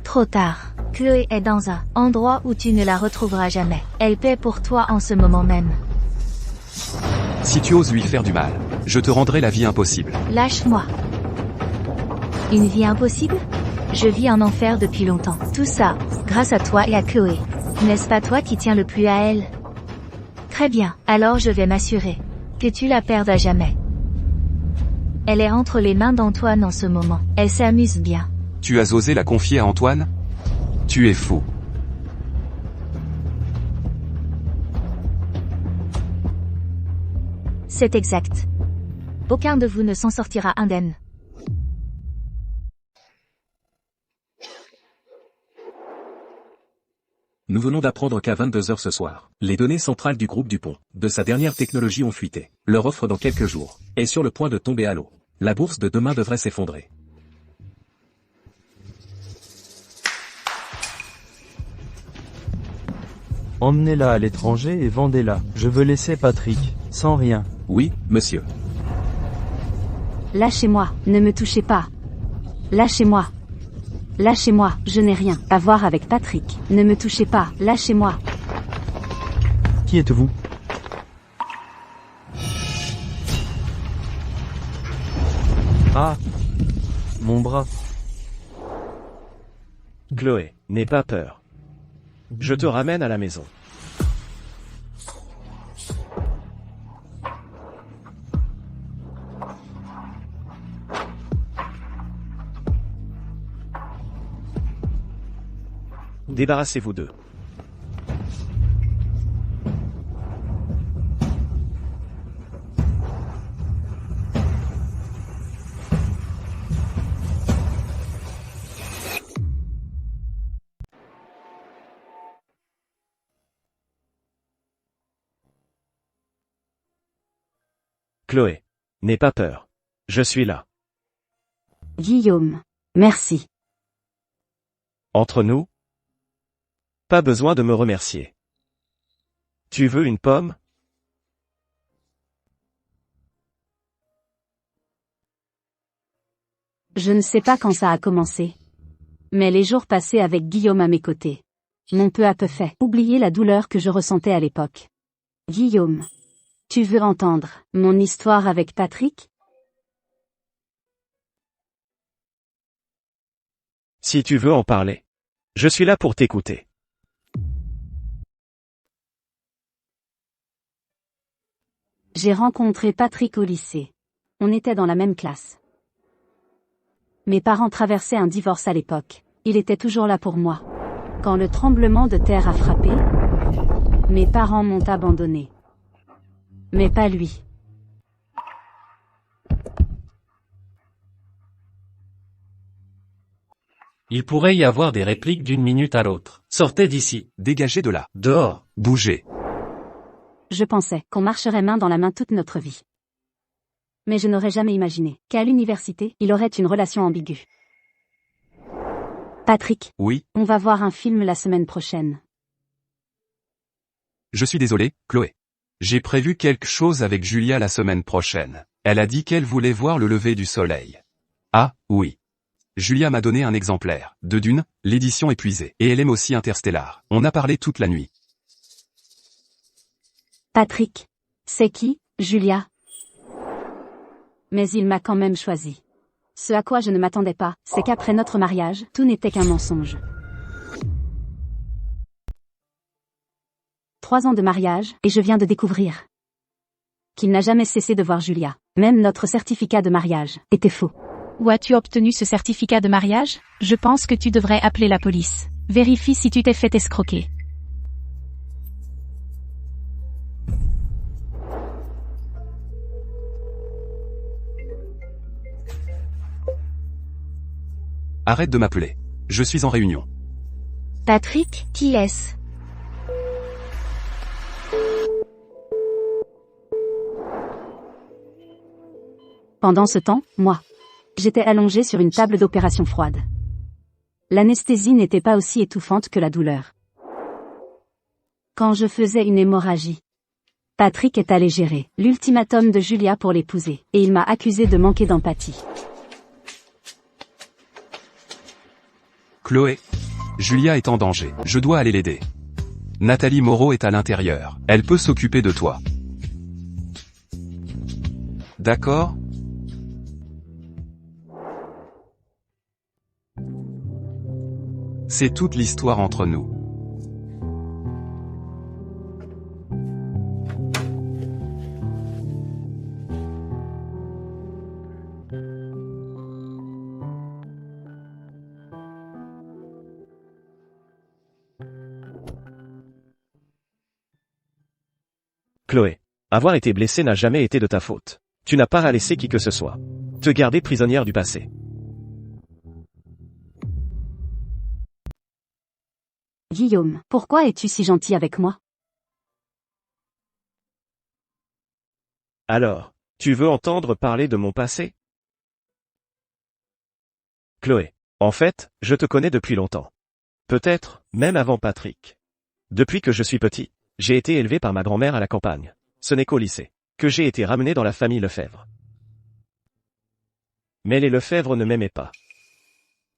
Trop tard. Chloé est dans un endroit où tu ne la retrouveras jamais. Elle paie pour toi en ce moment même. Si tu oses lui faire du mal, je te rendrai la vie impossible. Lâche-moi. Une vie impossible? Je vis en enfer depuis longtemps. Tout ça, grâce à toi et à Chloé. N'est-ce pas toi qui tiens le plus à elle? Très bien, alors je vais m'assurer que tu la perdes à jamais. Elle est entre les mains d'Antoine en ce moment. Elle s'amuse bien. Tu as osé la confier à Antoine? Tu es fou. C'est exact. Aucun de vous ne s'en sortira indemne. Nous venons d'apprendre qu'à 22 heures ce soir, les données centrales du groupe Dupont, de sa dernière technologie ont fuité. Leur offre dans quelques jours est sur le point de tomber à l'eau. La bourse de demain devrait s'effondrer. Emmenez-la à l'étranger et vendez-la. Je veux laisser Patrick, sans rien. Oui, monsieur. Lâchez-moi, ne me touchez pas. Lâchez-moi. Lâchez-moi, je n'ai rien à voir avec Patrick. Ne me touchez pas, lâchez-moi. Qui êtes-vous? Ah! Mon bras. Chloé, n'aie pas peur. Je te ramène à la maison. Débarrassez-vous d'eux. Chloé, n'aie pas peur. Je suis là. Guillaume. Merci. Entre nous? Pas besoin de me remercier. Tu veux une pomme? Je ne sais pas quand ça a commencé. Mais les jours passés avec Guillaume à mes côtés m'ont peu à peu fait oublier la douleur que je ressentais à l'époque. Guillaume. Tu veux entendre mon histoire avec Patrick? Si tu veux en parler. Je suis là pour t'écouter. J'ai rencontré Patrick au lycée. On était dans la même classe. Mes parents traversaient un divorce à l'époque. Il était toujours là pour moi. Quand le tremblement de terre a frappé, mes parents m'ont abandonné. Mais pas lui. Il pourrait y avoir des répliques d'une minute à l'autre. Sortez d'ici. Dégagez de là. Dehors. Bougez. Je pensais qu'on marcherait main dans la main toute notre vie. Mais je n'aurais jamais imaginé qu'à l'université, il aurait une relation ambiguë. Patrick. Oui. On va voir un film la semaine prochaine. Je suis désolé, Chloé. J'ai prévu quelque chose avec Julia la semaine prochaine. Elle a dit qu'elle voulait voir le lever du soleil. Ah, oui. Julia m'a donné un exemplaire de Dune, l'édition épuisée, et elle aime aussi Interstellar. On a parlé toute la nuit. Patrick. C'est qui, Julia? Mais il m'a quand même choisi. Ce à quoi je ne m'attendais pas, c'est qu'après notre mariage, tout n'était qu'un mensonge. 3 ans de mariage, et je viens de découvrir qu'il n'a jamais cessé de voir Julia. Même notre certificat de mariage était faux. Où as-tu obtenu ce certificat de mariage? Je pense que tu devrais appeler la police. Vérifie si tu t'es fait escroquer. Arrête de m'appeler. Je suis en réunion. Patrick, qui est-ce? Pendant ce temps, moi, j'étais allongée sur une table d'opération froide. L'anesthésie n'était pas aussi étouffante que la douleur. Quand je faisais une hémorragie, Patrick est allé gérer l'ultimatum de Julia pour l'épouser, et il m'a accusé de manquer d'empathie. Chloé. Julia est en danger. Je dois aller l'aider. Nathalie Moreau est à l'intérieur. Elle peut s'occuper de toi. D'accord? C'est toute l'histoire entre nous. Avoir été blessé n'a jamais été de ta faute. Tu n'as pas à laisser qui que ce soit te garder prisonnière du passé. Guillaume, pourquoi es-tu si gentil avec moi? Alors, tu veux entendre parler de mon passé? Chloé. En fait, je te connais depuis longtemps. Peut-être, même avant Patrick. Depuis que je suis petit, j'ai été élevé par ma grand-mère à la campagne. Ce n'est qu'au lycée que j'ai été ramené dans la famille Lefebvre. Mais les Lefebvre ne m'aimaient pas.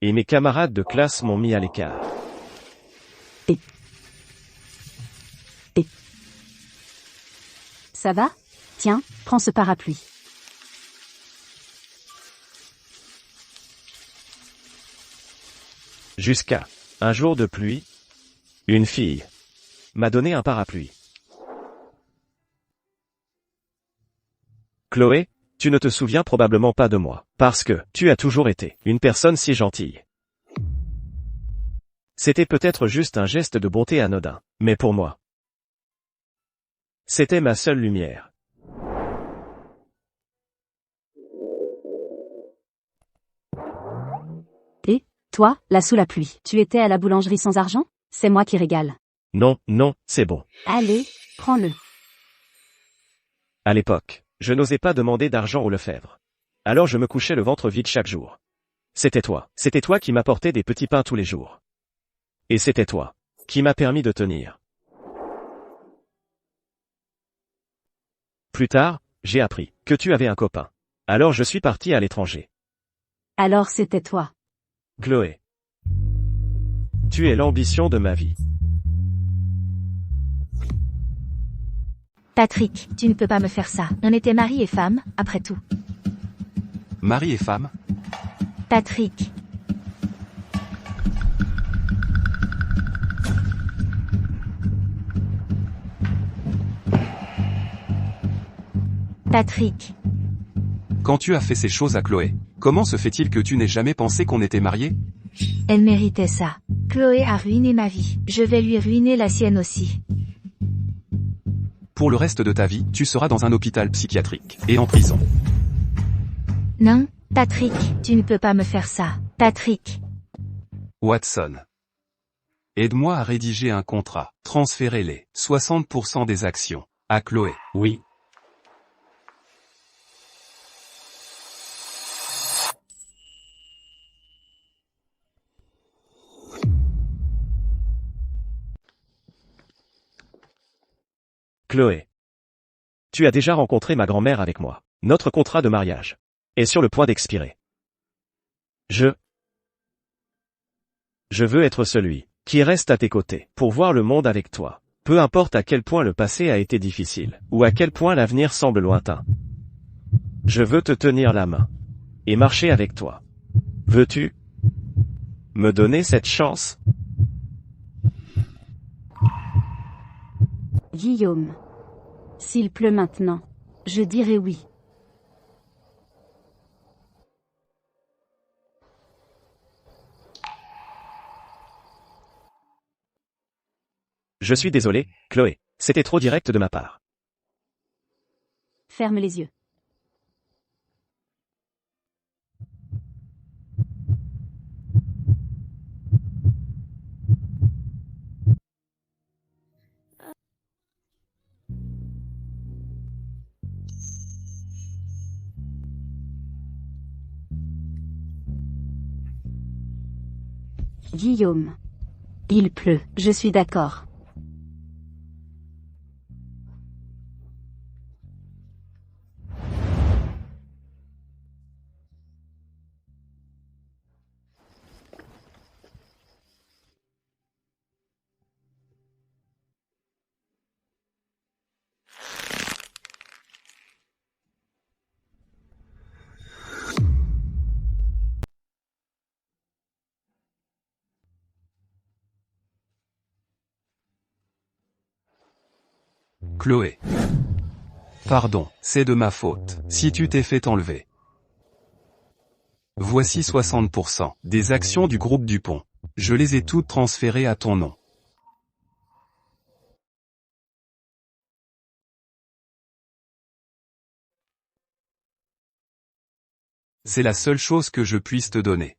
Et mes camarades de classe m'ont mis à l'écart. Ça va? Tiens, prends ce parapluie. Jusqu'à un jour de pluie, une fille m'a donné un parapluie. Chloé, tu ne te souviens probablement pas de moi, parce que tu as toujours été une personne si gentille. C'était peut-être juste un geste de bonté anodin, mais pour moi, c'était ma seule lumière. Et, toi, là sous la pluie, tu étais à la boulangerie sans argent? C'est moi qui régale. Non, non, c'est bon. Allez, prends-le. À l'époque, je n'osais pas demander d'argent aux Lefebvre. Alors je me couchais le ventre vide chaque jour. C'était toi qui m'apportais des petits pains tous les jours. Et c'était toi qui m'a permis de tenir. Plus tard, j'ai appris que tu avais un copain. Alors je suis parti à l'étranger. Alors c'était toi. Chloé. Tu es l'ambition de ma vie. Patrick, tu ne peux pas me faire ça. On était mari et femme, après tout. Mari et femme? Patrick. Patrick. Quand tu as fait ces choses à Chloé, comment se fait-il que tu n'aies jamais pensé qu'on était mariés? Elle méritait ça. Chloé a ruiné ma vie. Je vais lui ruiner la sienne aussi. Pour le reste de ta vie, tu seras dans un hôpital psychiatrique et en prison. Non, Patrick, tu ne peux pas me faire ça. Patrick. Watson. Aide-moi à rédiger un contrat. Transférez les 60% des actions à Chloé. Oui. Chloé. Tu as déjà rencontré ma grand-mère avec moi. Notre contrat de mariage est sur le point d'expirer. Je veux être celui qui reste à tes côtés pour voir le monde avec toi. Peu importe à quel point le passé a été difficile, ou à quel point l'avenir semble lointain. Je veux te tenir la main et marcher avec toi. Veux-tu me donner cette chance? Guillaume. S'il pleut maintenant, je dirais oui. Je suis désolé, Chloé. C'était trop direct de ma part. Ferme les yeux. Guillaume. Il pleut, je suis d'accord. Chloé. Pardon, c'est de ma faute, si tu t'es fait enlever. Voici 60% des actions du groupe Dupont. Je les ai toutes transférées à ton nom. C'est la seule chose que je puisse te donner.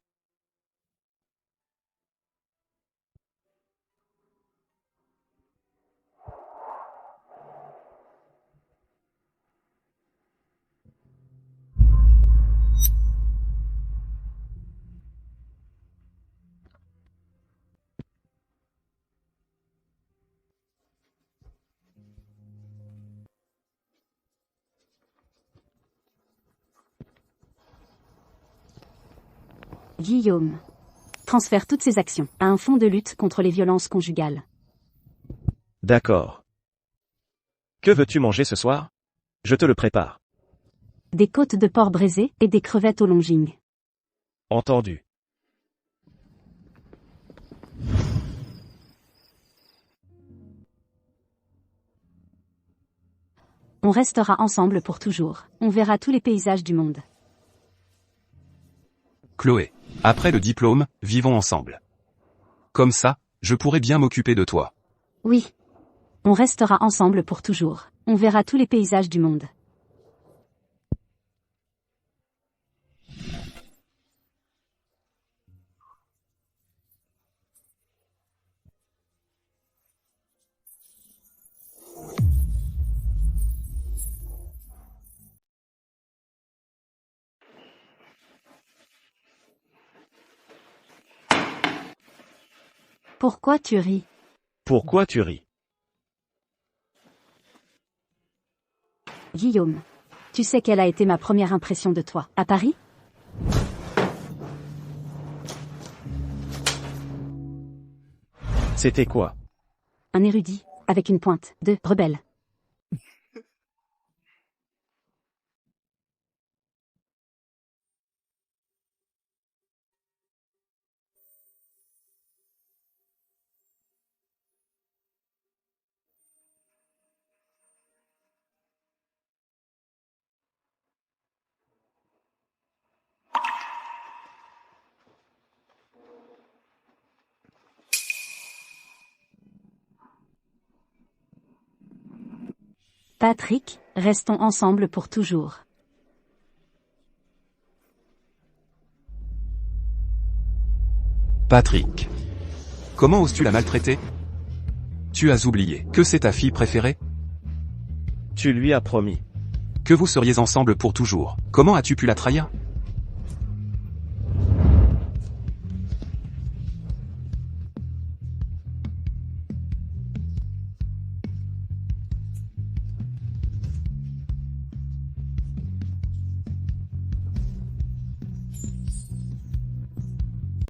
Guillaume. Transfère toutes ses actions à un fonds de lutte contre les violences conjugales. D'accord. Que veux-tu manger ce soir? Je te le prépare. Des côtes de porc braisées et des crevettes au longing. Entendu. On restera ensemble pour toujours. On verra tous les paysages du monde. Chloé. Après le diplôme, vivons ensemble. Comme ça, je pourrai bien m'occuper de toi. Oui. On restera ensemble pour toujours. On verra tous les paysages du monde. Pourquoi tu ris? Pourquoi tu ris? Guillaume. Tu sais quelle a été ma première impression de toi, à Paris? C'était quoi? Un érudit, avec une pointe, de rebelle. Patrick, restons ensemble pour toujours. Patrick. Comment oses-tu la maltraiter? Tu as oublié que c'est ta fille préférée? Tu lui as promis. Que vous seriez ensemble pour toujours. Comment as-tu pu la trahir?